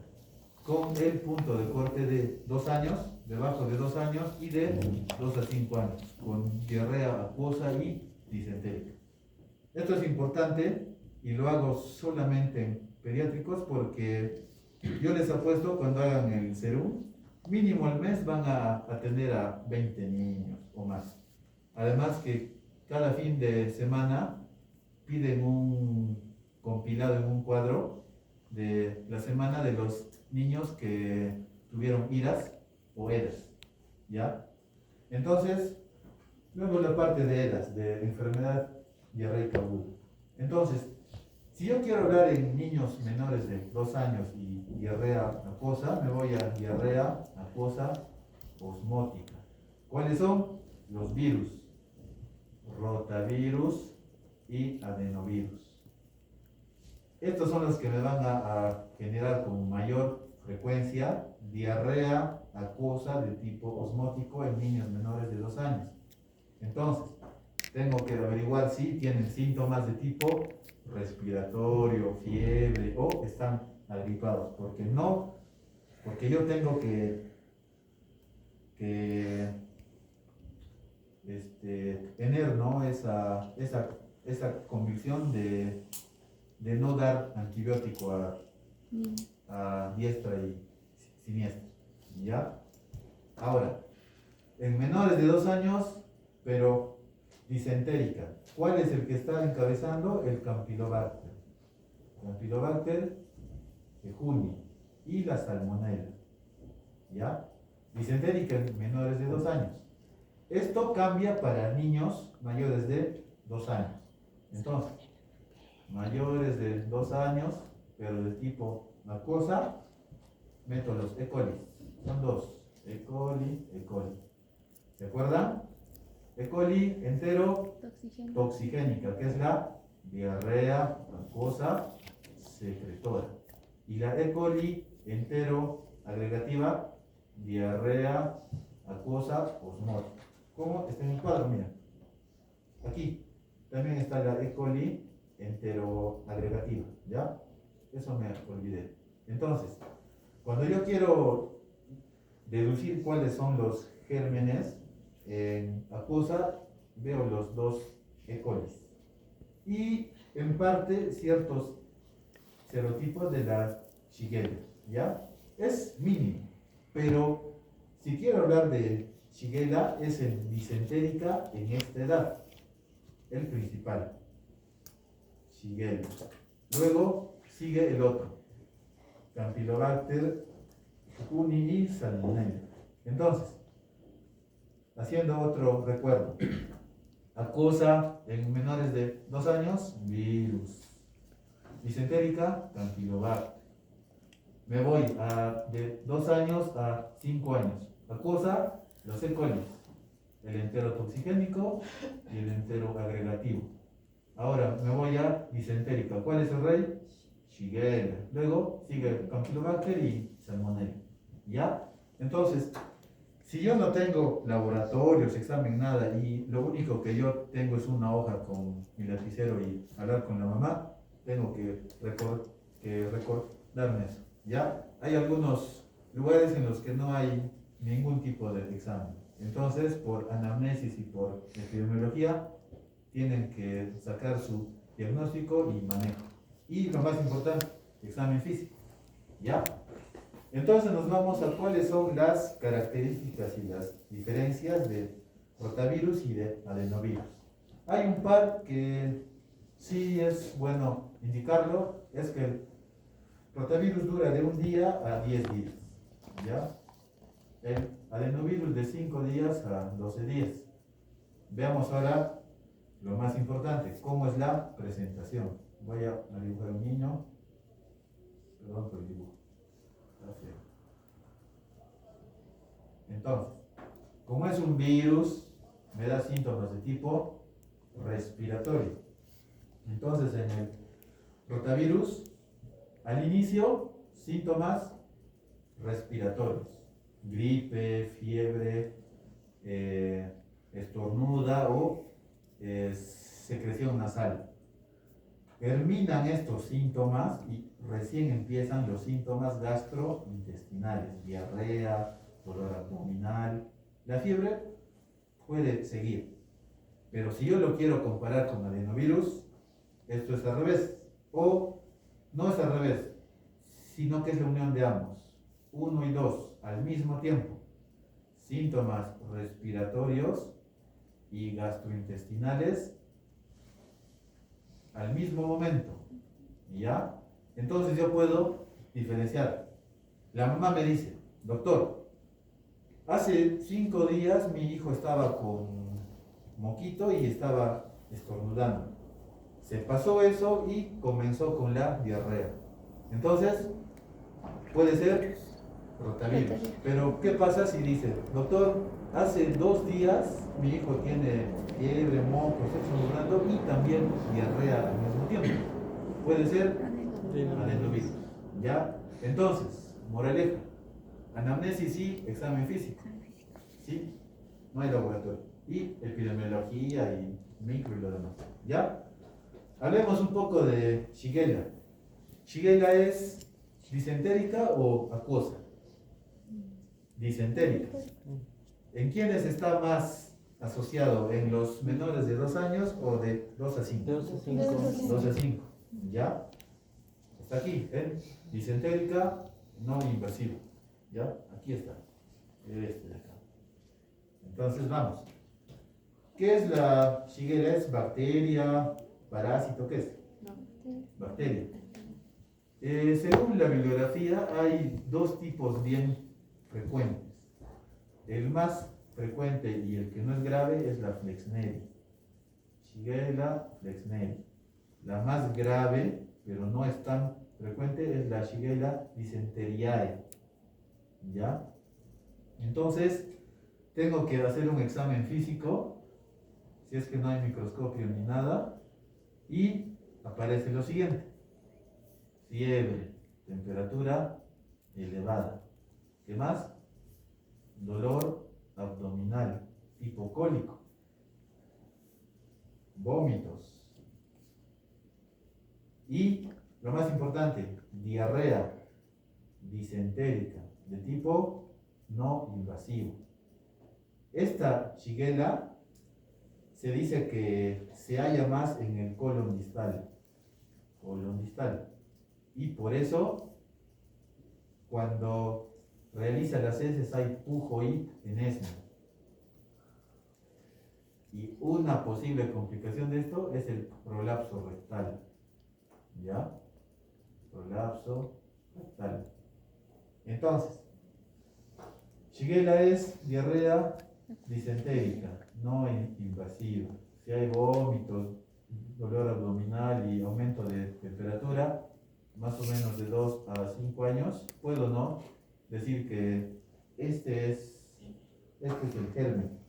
con el punto de corte de 2 años, debajo de 2 años y de 2 a 5 años, con diarrea acuosa y disentérica. Esto es importante y lo hago solamente en pediátricos porque yo les apuesto cuando hagan el serum, mínimo al mes van a atender a 20 niños o más. Además que cada fin de semana piden un compilado en un cuadro de la semana de los niños que tuvieron IRAS o ERAS, ¿ya? Entonces, luego la parte de ERAS, de enfermedad diarreica aguda. Entonces, si yo quiero hablar en niños menores de 2 años y diarrea acuosa, me voy a diarrea acuosa osmótica. ¿Cuáles son? Los virus, rotavirus y adenovirus. Estos son los que me van a generar con mayor frecuencia diarrea acuosa de tipo osmótico en niños menores de 2 años. Entonces, tengo que averiguar si tienen síntomas de tipo respiratorio, fiebre o están agripados, porque yo tengo que tener, ¿no? esa convicción de no dar antibiótico a diestra y siniestra, ¿ya? Ahora, en menores de 2 años, pero disentérica, ¿cuál es el que está encabezando? El Campylobacter jejuni y la salmonella, ¿ya? Disentérica en menores de 2 años. Esto cambia para niños mayores de 2 años. Entonces, mayores de 2 años, pero de tipo acuosa, meto los E. coli. Son 2. E. coli. ¿Se acuerdan? E. coli entero toxigénica, que es la diarrea acuosa secretora. Y la E. coli entero agregativa, diarrea acuosa osmótica. ¿Cómo? Está en el cuadro, mira. Aquí también está la E. coli enteroagregativa, ¿ya? Eso me olvidé. Entonces, cuando yo quiero deducir cuáles son los gérmenes en acuosa veo los dos E. coli. Y en parte ciertos serotipos de la Shigella, ¿ya? Es mínimo, pero si quiero hablar de Shigella es en disentérica en esta edad, el principal, Shigella. Luego sigue el otro, Campylobacter jejuni y Salmonella. Entonces, haciendo otro recuerdo, acuosa en menores de 2 años, virus. Disentérica, Campylobacter. Me voy de 2 años a 5 años. Acuosa, los E. coli, el entero toxigénico y el entero agregativo. Ahora me voy a disentérica. ¿Cuál es el rey? Shigella. Luego sigue Campylobacter y Salmonella. ¿Ya? Entonces, si yo no tengo laboratorios, examen, nada, y lo único que yo tengo es una hoja con mi lapicero y hablar con la mamá, tengo que recordarme eso. ¿Ya? Hay algunos lugares en los que no hay ningún tipo de examen. Entonces, por anamnesis y por epidemiología, tienen que sacar su diagnóstico y manejo. Y lo más importante, examen físico. ¿Ya? Entonces nos vamos a cuáles son las características y las diferencias de rotavirus y de adenovirus. Hay un par que sí es bueno indicarlo, es que el rotavirus dura de 1 día a 10 días, ¿ya? El adenovirus de 5 días a 12 días. Veamos ahora lo más importante, cómo es la presentación. Voy a dibujar un niño, perdón por el dibujo. Gracias. Entonces, como es un virus, me da síntomas de tipo respiratorio. Entonces, en el rotavirus, al inicio, síntomas respiratorios. Gripe, fiebre, estornuda o secreción nasal. Terminan estos síntomas y recién empiezan los síntomas gastrointestinales, diarrea, dolor abdominal. La fiebre puede seguir, pero si yo lo quiero comparar con adenovirus, esto es al revés, o no es al revés, sino que es la unión de ambos, 1 y 2 al mismo tiempo, síntomas respiratorios y gastrointestinales al mismo momento, ¿ya? Entonces yo puedo diferenciar. La mamá me dice, doctor, hace 5 días mi hijo estaba con moquito y estaba estornudando. Se pasó eso y comenzó con la diarrea. Entonces, puede ser rotavirus. Pero, ¿qué pasa si dice, doctor, hace 2 días mi hijo tiene fiebre, moco, está estornudando y también diarrea al mismo tiempo? Puede ser adenovirus. ¿Ya? Entonces, moraleja, anamnesis y examen físico. ¿Sí? No hay laboratorio. Y epidemiología y micro y lo demás. ¿Ya? Hablemos un poco de Shigella. Shigella es disentérica o acuosa. Disentérica. ¿En quiénes está más asociado? ¿En los menores de 2 años o de 2 a 5? 2 a 5. 2 a 5. ¿Ya? Está aquí, ¿ven? Disentérica no invasiva. ¿Ya? Aquí está. Este de acá. Entonces vamos. ¿Qué es la Shigella? ¿Es bacteria, parásito? ¿Qué es? Bacteria. Según la bibliografía hay 2 tipos bien frecuentes. El más frecuente y el que no es grave es la Flexneri. Shigella flexneri. La más grave, pero no es tan frecuente, es la Shigella dysenteriae. ¿Ya? Entonces, tengo que hacer un examen físico, si es que no hay microscopio ni nada, y aparece lo siguiente: fiebre, temperatura elevada. ¿Qué más? Dolor abdominal, tipo cólico, vómitos y, lo más importante, diarrea disentérica de tipo no invasivo. Esta Shigella se dice que se halla más en el colon distal. Colon distal. Y por eso, cuando realiza las heces hay pujo y enesmo. Y una posible complicación de esto es el prolapso rectal. ¿Ya? Prolapso rectal. Entonces, Shigella es diarrea disentérica, no invasiva. Si hay vómitos, dolor abdominal y aumento de temperatura, más o menos de 2 a 5 años, puedo no decir que este es el germen,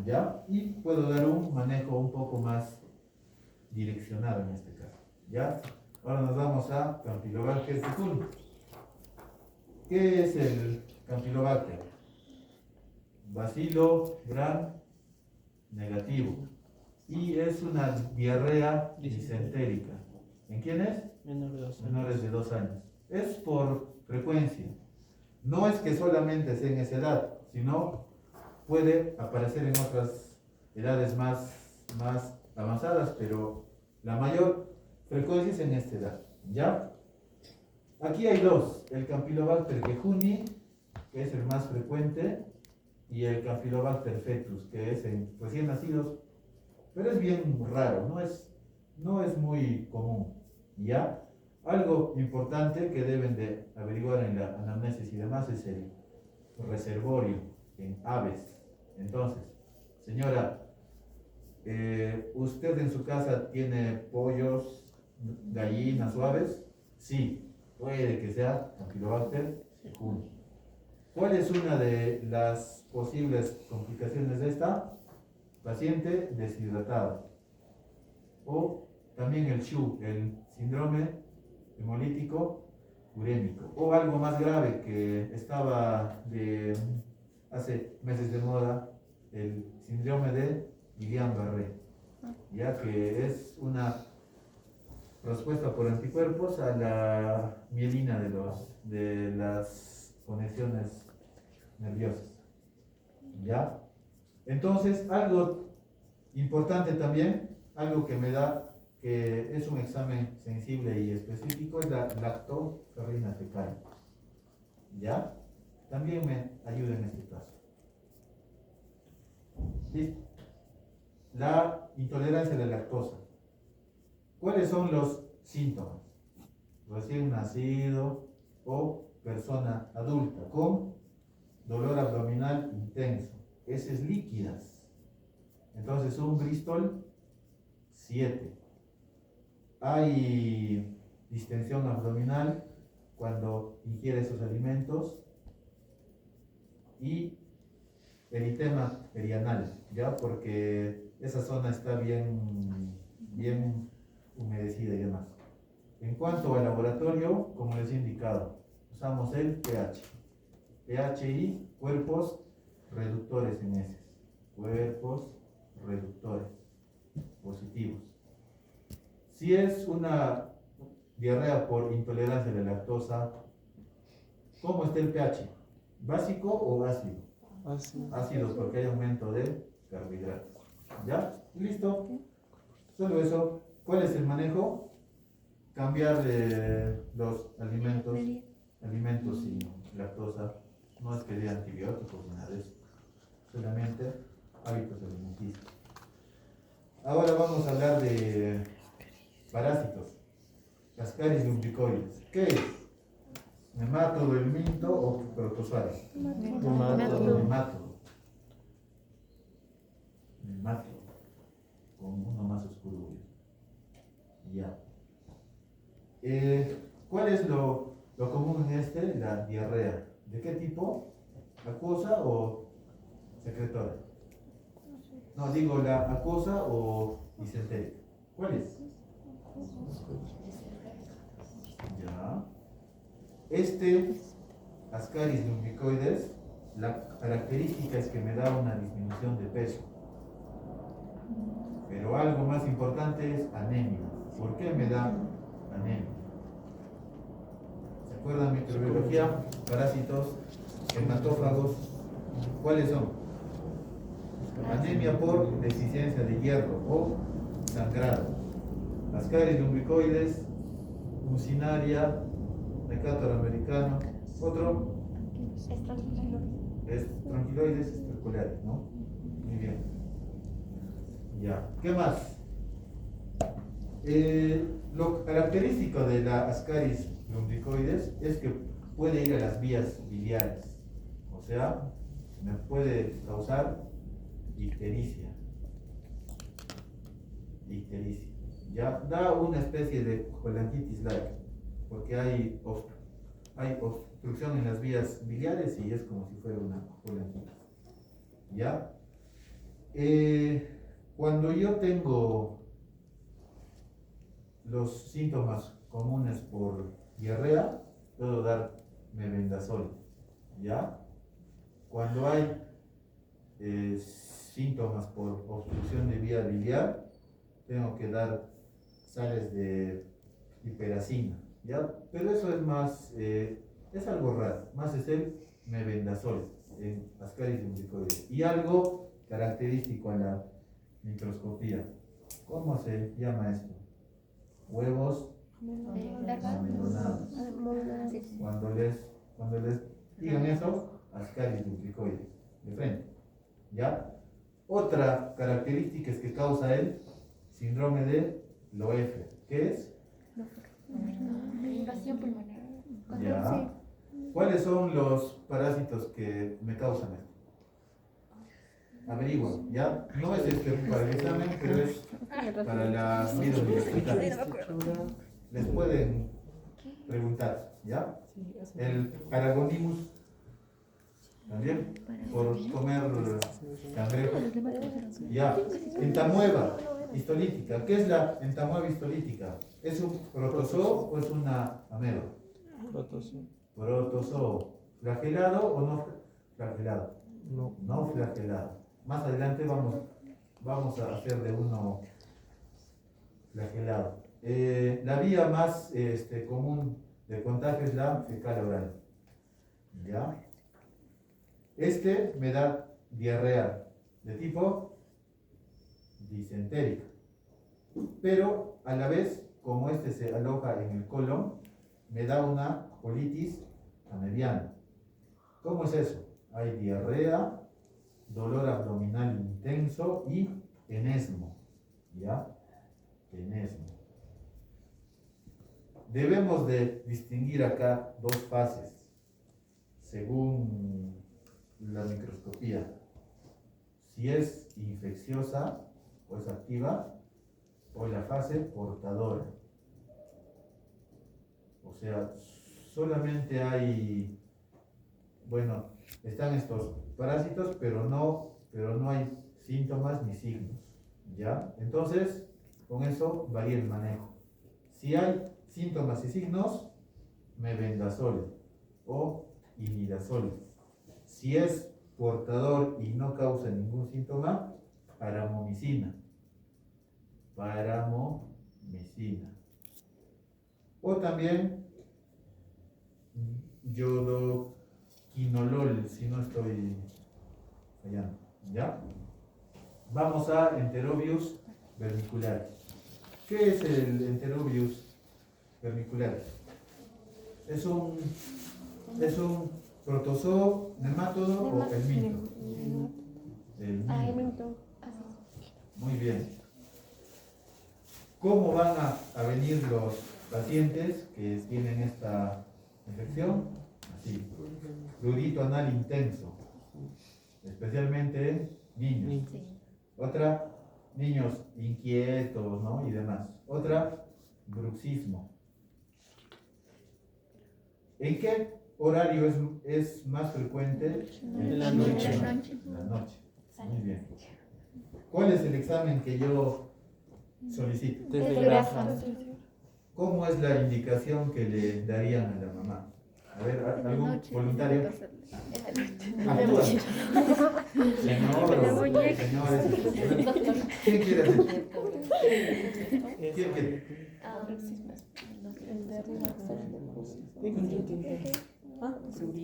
¿ya? Y puedo dar un manejo un poco más direccionado en este caso, ¿ya? Ahora nos vamos a Campylobacter jejuni. ¿Qué es el Campylobacter? Bacilo gram negativo. Y es una diarrea disentérica. ¿En quiénes? Menor de 2 años. Menores de 2 años. Es por frecuencia. No es que solamente sea en esa edad, sino puede aparecer en otras edades más avanzadas, pero la mayor frecuencia es en esta edad. ¿Ya? Aquí hay dos, el Campylobacter jejuni, que es el más frecuente, y el Campylobacter fetus, que es en recién nacidos, pero es bien raro, no es muy común. ¿Ya? Algo importante que deben de averiguar en la anamnesis y demás es el reservorio en aves. Entonces, señora, ¿usted en su casa tiene pollos, gallinas o aves? Sí, puede que sea Campylobacter jejuni. ¿Cuál es una de las posibles complicaciones de esta? Paciente deshidratado. O también el SHU, el síndrome hemolítico urémico. O algo más grave que estaba hace meses de moda, el síndrome de Guillain-Barré, ya que es una respuesta por anticuerpos a la mielina de las conexiones nerviosas. ¿Ya? Entonces, algo importante también, algo que me da que es un examen sensible y específico, es la lactoferrina fecal. ¿Ya? También me ayuda en este caso. ¿Listo? La intolerancia a la lactosa. ¿Cuáles son los síntomas? Recién nacido o persona adulta con dolor abdominal intenso, heces líquidas. Entonces un Bristol 7. Hay distensión abdominal cuando ingiere esos alimentos y eritema perianal, ¿ya? Porque esa zona está bien humedecida y demás. En cuanto al laboratorio, como les he indicado, usamos el pH. pHI, cuerpos reductores en heces. Cuerpos reductores positivos. Si es una diarrea por intolerancia a la lactosa, ¿cómo está el pH? ¿Básico o ácido? Ácido porque hay aumento de carbohidratos. ¿Ya? ¿Listo? Solo eso. ¿Cuál es el manejo? Cambiar los alimentos sin lactosa. No es que dé antibióticos ni nada de eso. Solamente hábitos alimenticios. Ahora vamos a hablar de parásitos. Ascaris lumbricoides. ¿Qué es? ¿Nemátodo, helminto o protozoario? Nemátodo. Con uno más oscuro. Ya. ¿Cuál es lo común en este? La diarrea. ¿De qué tipo? ¿Acuosa o secretora? No, digo la acuosa o disentérica. ¿Cuál es? Ya. Este Ascaris lumbricoides, la característica es que me da una disminución de peso. Pero algo más importante es anemia. ¿Por qué me da anemia? ¿Se acuerdan microbiología? Parásitos, hematófagos. ¿Cuáles son? anemia por deficiencia de hierro o sangrado, ascaris lumbricoides, mucinaria, Decatur americano, otro es tranquiloides esterculares, ¿no? Muy bien. Ya, ¿qué más? Lo característico de la ascaris lumbricoides es que puede ir a las vías biliares, o sea, me puede causar ictericia. Ictericia. Ya da una especie de colangitis-like, porque hay obstrucción en las vías biliares y es como si fuera una colangitis. ¿Ya? Cuando yo tengo los síntomas comunes por diarrea, puedo dar mebendazol. ¿Ya? Cuando hay síntomas por obstrucción de vía biliar, tengo que dar sales de hiperacina, ¿ya? Pero eso es más, es algo raro, más es el mebendazol en ascaris lumbricoides. Y algo característico a la microscopía. ¿Cómo se llama esto? Huevos amelonados. Cuando les digan eso, ascaris lumbricoides, de frente, ¿ya? Otra característica es que causa el síndrome de Loeffler. ¿Qué es? Invasión pulmonar. Ya. ¿Cuáles son los parásitos que me causan esto? Averigua, ¿ya? No es para el examen, pero es para la vida universitaria. Les pueden preguntar, ¿ya? El Paragonimus también, por comer cangrejo. Ya. Entamueba histolítica. ¿Qué es la entamueba histolítica? ¿Es un protozoo o es una ameba? Protozoo. ¿Flagelado o no flagelado? No flagelado. Más adelante vamos a hacer de uno flagelado. La vía más común de contagio es la fecal oral. ¿Ya? Me da diarrea de tipo disentérica, pero a la vez, como se aloja en el colon, me da una colitis amebiana. ¿Cómo es eso? Hay diarrea, dolor abdominal intenso y enesmo, ¿ya? Enesmo. Debemos de distinguir acá dos fases, según la microscopía. Si es infecciosa o es activa, o la fase portadora. O sea, solamente hay, bueno, están estos parásitos, pero no hay síntomas ni signos, ¿ya? Entonces, con eso varía el manejo. Si hay síntomas y signos, mebendazol o imidazol. Si es portador y no causa ningún síntoma, paramomicina. Paramomicina. O también yodoquinolol, si no estoy fallando. ¿Ya? Vamos a enterobius vermicularis. ¿Qué es el enterobius vermicularis? Es un protozoo, nemátodo o helminto. Helminto. Muy bien. ¿Cómo van a venir los pacientes que tienen esta infección? Así. Prurito anal intenso, especialmente en niños. Otra, niños inquietos, ¿no? Y demás. Otra, bruxismo. ¿En qué horario es más frecuente? En la noche. En la noche. Muy bien. ¿Cuál es el examen que yo solicito? Desde grasa. ¿Cómo es la indicación que le darían a la mamá? A ver, ¿algún voluntario? Actúa. Señores. ¿Quién quiere hacer? ¿Quién quiere?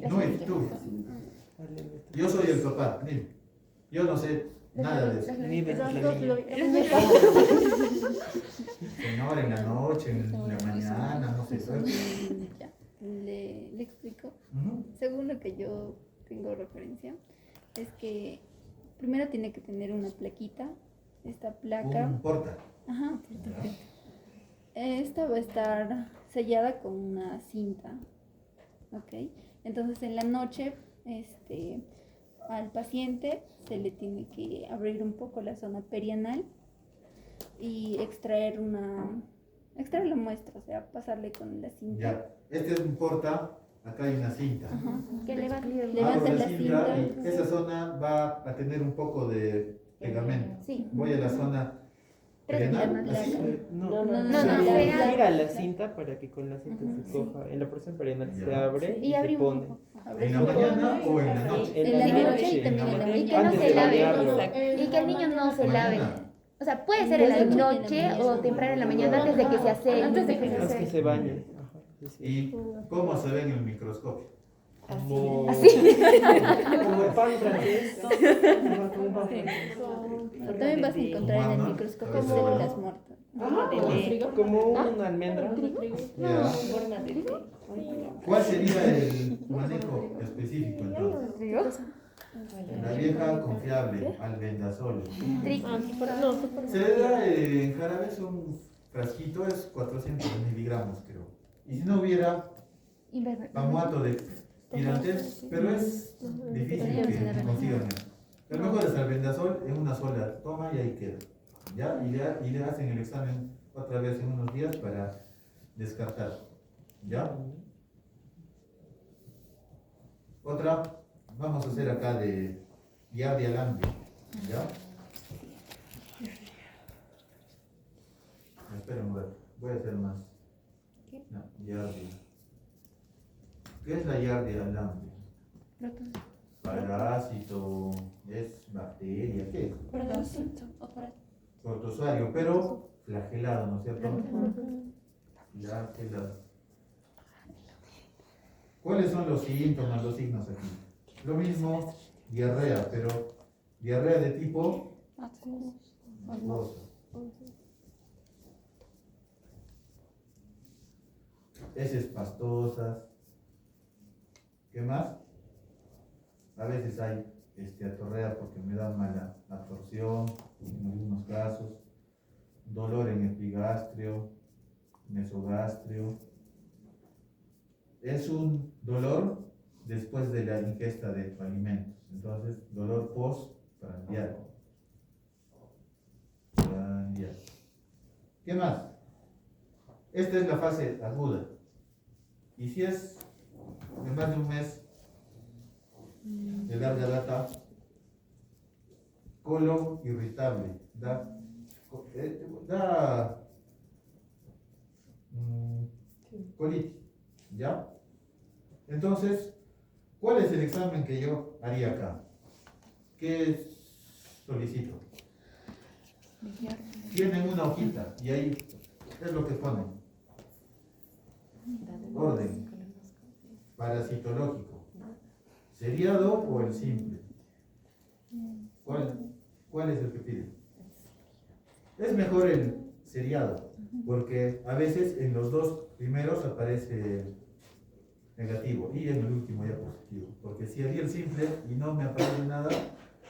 No es tú. Yo soy el papá. Mire, yo no sé Nada de eso. Ni de Los la dos niña. lo Señor, en la noche, en la mañana, no sé. Ya, le explico. Ujú. Según lo que yo tengo referencia, es que primero tiene que tener una plaquita. Esta placa, Un porta. ajá, esta va a estar sellada con una cinta, ¿ok? Entonces en la noche, al paciente se le tiene que abrir un poco la zona perianal y extraer la muestra, o sea, pasarle con la cinta. Ya. Este es un porta. Acá hay una cinta. Ajá. Que levanta. Levanta Abro la la cinta cinta. y esa zona va a tener un poco de pegamento. Sí. Voy a la zona Tres perianal, piernas así. No, no, se no, le no. gira la cinta para que con la cinta Ujú, se coja. En la porción perianal se Ya. abre Sí. y Y se abrimos pone. un poco. ¿En la mañana o en la noche? En la Sí, noche y sí, también en la Y que mañana. no Antes se de lave. bañarlo. Y que el niño no se lave. Mañana. O sea, puede ser en la Noche, noche en la o mañana. temprano en la mañana antes de que se hace. Antes de que se Antes que se bañe. Ajá, sí. ¿Y cómo se ve en el microscopio? Como, Así. como el pan francés. Ajá, como un pan francés. También vas a encontrar en el Como microscopio como- células muertas. Como una almendra. Ya. ¿Cuál sería el manejo específico entonces? La vieja confiable, albendazol. Se le da en jarabes un frasquito, es 400 miligramos creo. Y si no hubiera pamuato de tirantes, pero es difícil que consigan eso. Lo mejor es albendazol en una sola toma y ahí queda. ¿Ya? Y le hacen el examen otra vez en unos días para descartar. ¿Ya? Otra, vamos a hacer acá de Yardi alambre. ¿Ya? Espera un rato, voy a hacer más. No, Yardi. ¿Qué es la Yardi alambre? Parásito, es bacteria, ¿qué es? Protozoario, pero flagelado, ¿no es cierto? Flagelado. ¿Cuáles son los síntomas, los signos aquí? Lo mismo, diarrea, pero diarrea de tipo acuoso. Heces pastosas. ¿Qué más? A veces hay atorrea porque me da mala absorción, en algunos casos. Dolor en epigastrio, mesogastrio. Es un dolor después de la ingesta de alimentos. Entonces, dolor postprandial. ¿Qué más? Esta es la fase aguda. Y si es de más de un mes de larga data, colon irritable, da colitis, ¿ya? Entonces, ¿cuál es el examen que yo haría acá? ¿Qué solicito? Tienen una hojita y ahí es lo que ponen. Orden parasitológico. ¿Seriado o el simple? ¿Cuál es el que piden? Es mejor el seriado, porque a veces en los dos primeros aparece negativo y en el último ya positivo. Porque si haría el simple y no me aparece nada,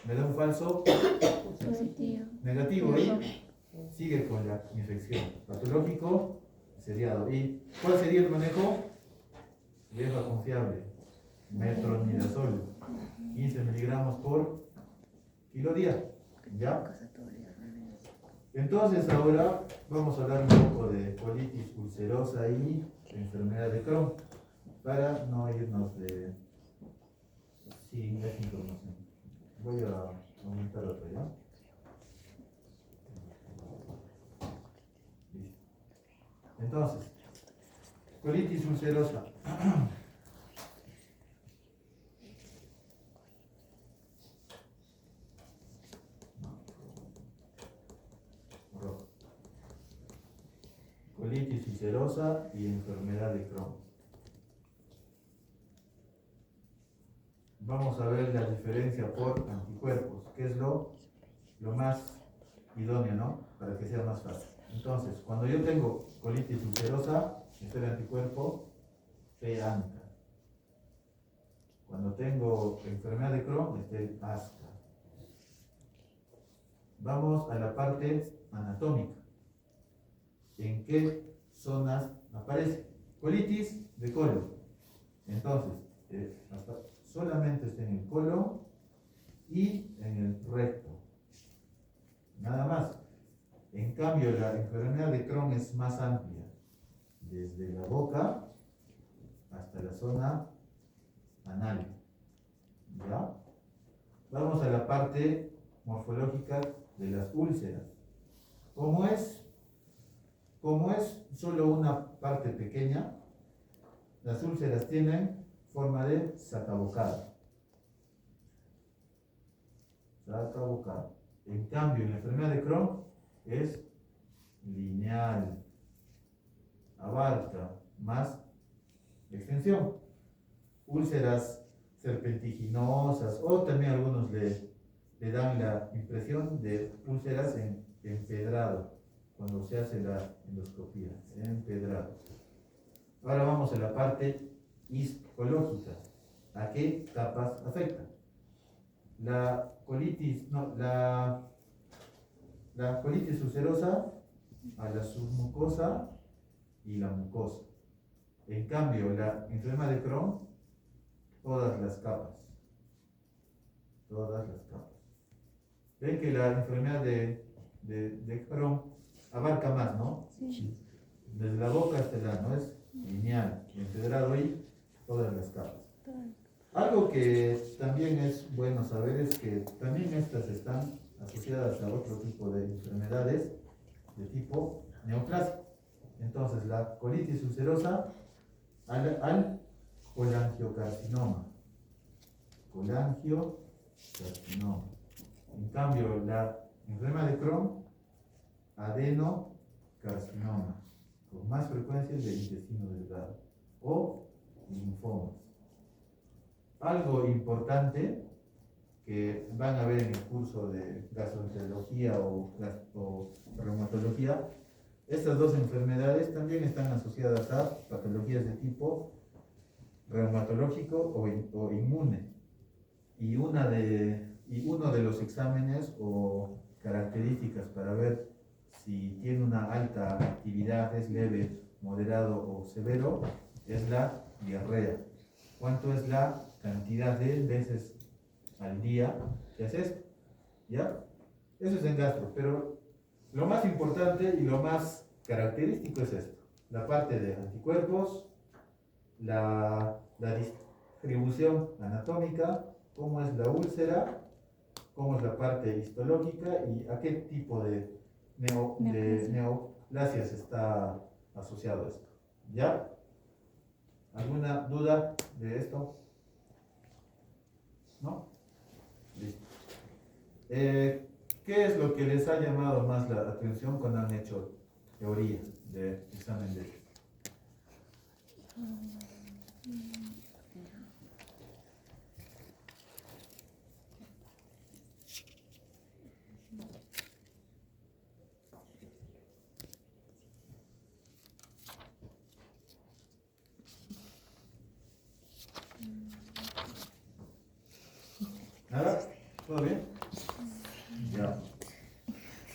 me da un falso negativo y sigue con la infección. Patológico, seriado. ¿Y cuál sería el manejo? Vieja confiable. Metronidazol, 15 miligramos por kilo día. ¿Ya? Entonces ahora vamos a hablar un poco de colitis ulcerosa y enfermedad de Crohn para no irnos de sin esa información. Voy a aumentar otra, ¿ya? Listo. Entonces, colitis ulcerosa. Colitis ulcerosa y enfermedad de Crohn. Vamos a ver la diferencia por anticuerpos. ¿Qué es lo lo más idóneo, ¿no? Para que sea más fácil. Entonces, cuando yo tengo colitis ulcerosa, es el anticuerpo P-ANCA. Cuando tengo enfermedad de Crohn, es el ASCA. Vamos a la parte anatómica. ¿En qué zonas aparece? Colitis de colon. Entonces, solamente está en el colon y en el recto. Nada más. En cambio, la enfermedad de Crohn es más amplia. Desde la boca hasta la zona anal. ¿Ya? Vamos a la parte morfológica de las úlceras. Como es solo una parte pequeña, las úlceras tienen forma de sacabocado. Sacabocado. En cambio, en la enfermedad de Crohn es lineal, abarca más extensión. Úlceras serpentiginosas, o también algunos le dan la impresión de úlceras en empedrado, cuando se hace la endoscopía, empedrado. Ahora vamos a la parte histológica. ¿A qué capas afecta? La colitis ulcerosa a la submucosa y la mucosa. En cambio, la enfermedad de Crohn, todas las capas. Todas las capas. Ven que la enfermedad de Crohn abarca más, ¿no? Sí. Desde la boca hasta el ano, es lineal, empedrado y todas las capas. Algo que también es bueno saber es que también estas están asociadas a otro tipo de enfermedades de tipo neoplásico. Entonces, la colitis ulcerosa al colangiocarcinoma. Colangiocarcinoma. En cambio, la enfermedad de Crohn, adenocarcinoma, con más frecuencias del intestino delgado, o linfomas. Algo importante que van a ver en el curso de gastroenterología o reumatología, estas dos enfermedades también están asociadas a patologías de tipo reumatológico o inmune. Y uno de los exámenes o características para ver si tiene una alta actividad, es leve, moderado o severo, es la diarrea. ¿Cuánto es la cantidad de veces al día que haces? ¿Ya? Eso es en gastro, pero lo más importante y lo más característico es esto: la parte de anticuerpos, la distribución anatómica, cómo es la úlcera, cómo es la parte histológica y a qué tipo de neoplasias está asociado esto. ¿Ya? ¿Alguna duda de esto? ¿No? Listo. ¿Qué es lo que les ha llamado más la atención cuando han hecho teoría de examen de hecho? ¿Nada? ¿Todo bien? Ya.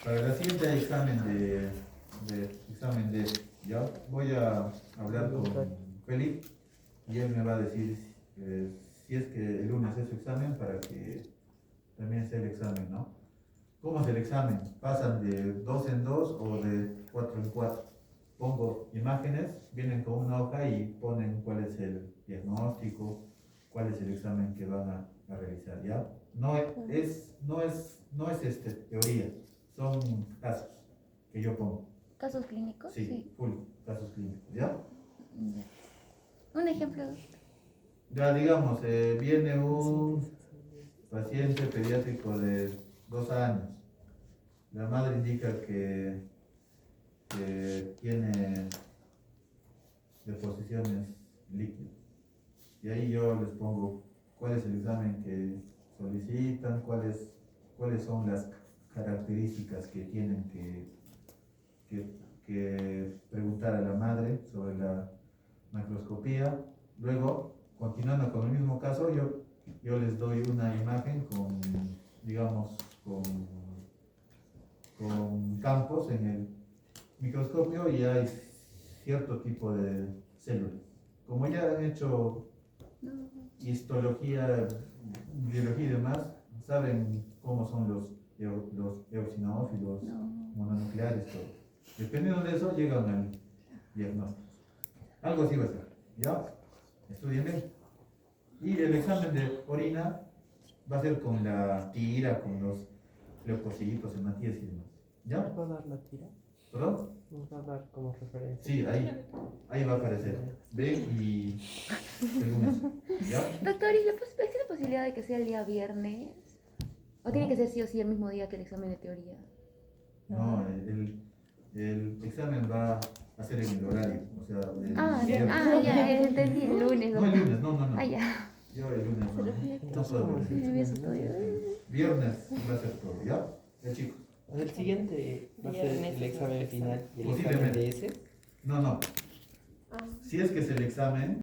Para el siguiente examen de ya voy a hablar con Félix y él me va a decir si es que el lunes es su examen para que también sea el examen, ¿no? ¿Cómo es el examen? ¿Pasan de 2 en 2 o de 4 en 4? Pongo imágenes, vienen con una hoja y ponen cuál es el diagnóstico, cuál es el examen que van a realizar, ¿ya? No es teoría, son casos que yo pongo. ¿Casos clínicos? Sí, full, casos clínicos, ¿ya? Un ejemplo. Ya digamos, viene un paciente pediátrico de 2 años. La madre indica que tiene deposiciones líquidas. Y ahí yo les pongo cuál es el examen que solicitan, cuáles son las características que tienen que preguntar a la madre sobre la macroscopía. Luego, continuando con el mismo caso, yo les doy una imagen con, digamos, con campos en el microscopio y hay cierto tipo de células. Como ya han hecho histología, biología y demás, saben cómo son los eosinófilos, mononucleares, todo. Dependiendo de eso, llegan al diagnóstico. Algo así va a ser, ¿ya? Estudien bien. Y el examen de orina va a ser con la tira, con los leucocitos, hematíes y demás. ¿Ya? ¿Nos va a dar la tira? ¿Perdón? Nos va a dar como referencia. Sí, ahí va a aparecer. Ve y según eso. ¿Ya? Doctor, ¿y existe la posibilidad de que sea el día viernes? ¿O tiene que ser sí o sí el mismo día que el examen de teoría? No, el examen va a ser en el horario. O sea, el Ya, viernes. ya, entendí, el lunes. No, el lunes, no. Ah, ya. Yo el lunes no Entonces, puedo. ¿cómo Sí, me hizo todo. Viernes va a ser todo, ¿ya? Ya, chicos. El siguiente va a ser el examen final y el examen Posiblemente. de ese. No. Si es que es el examen,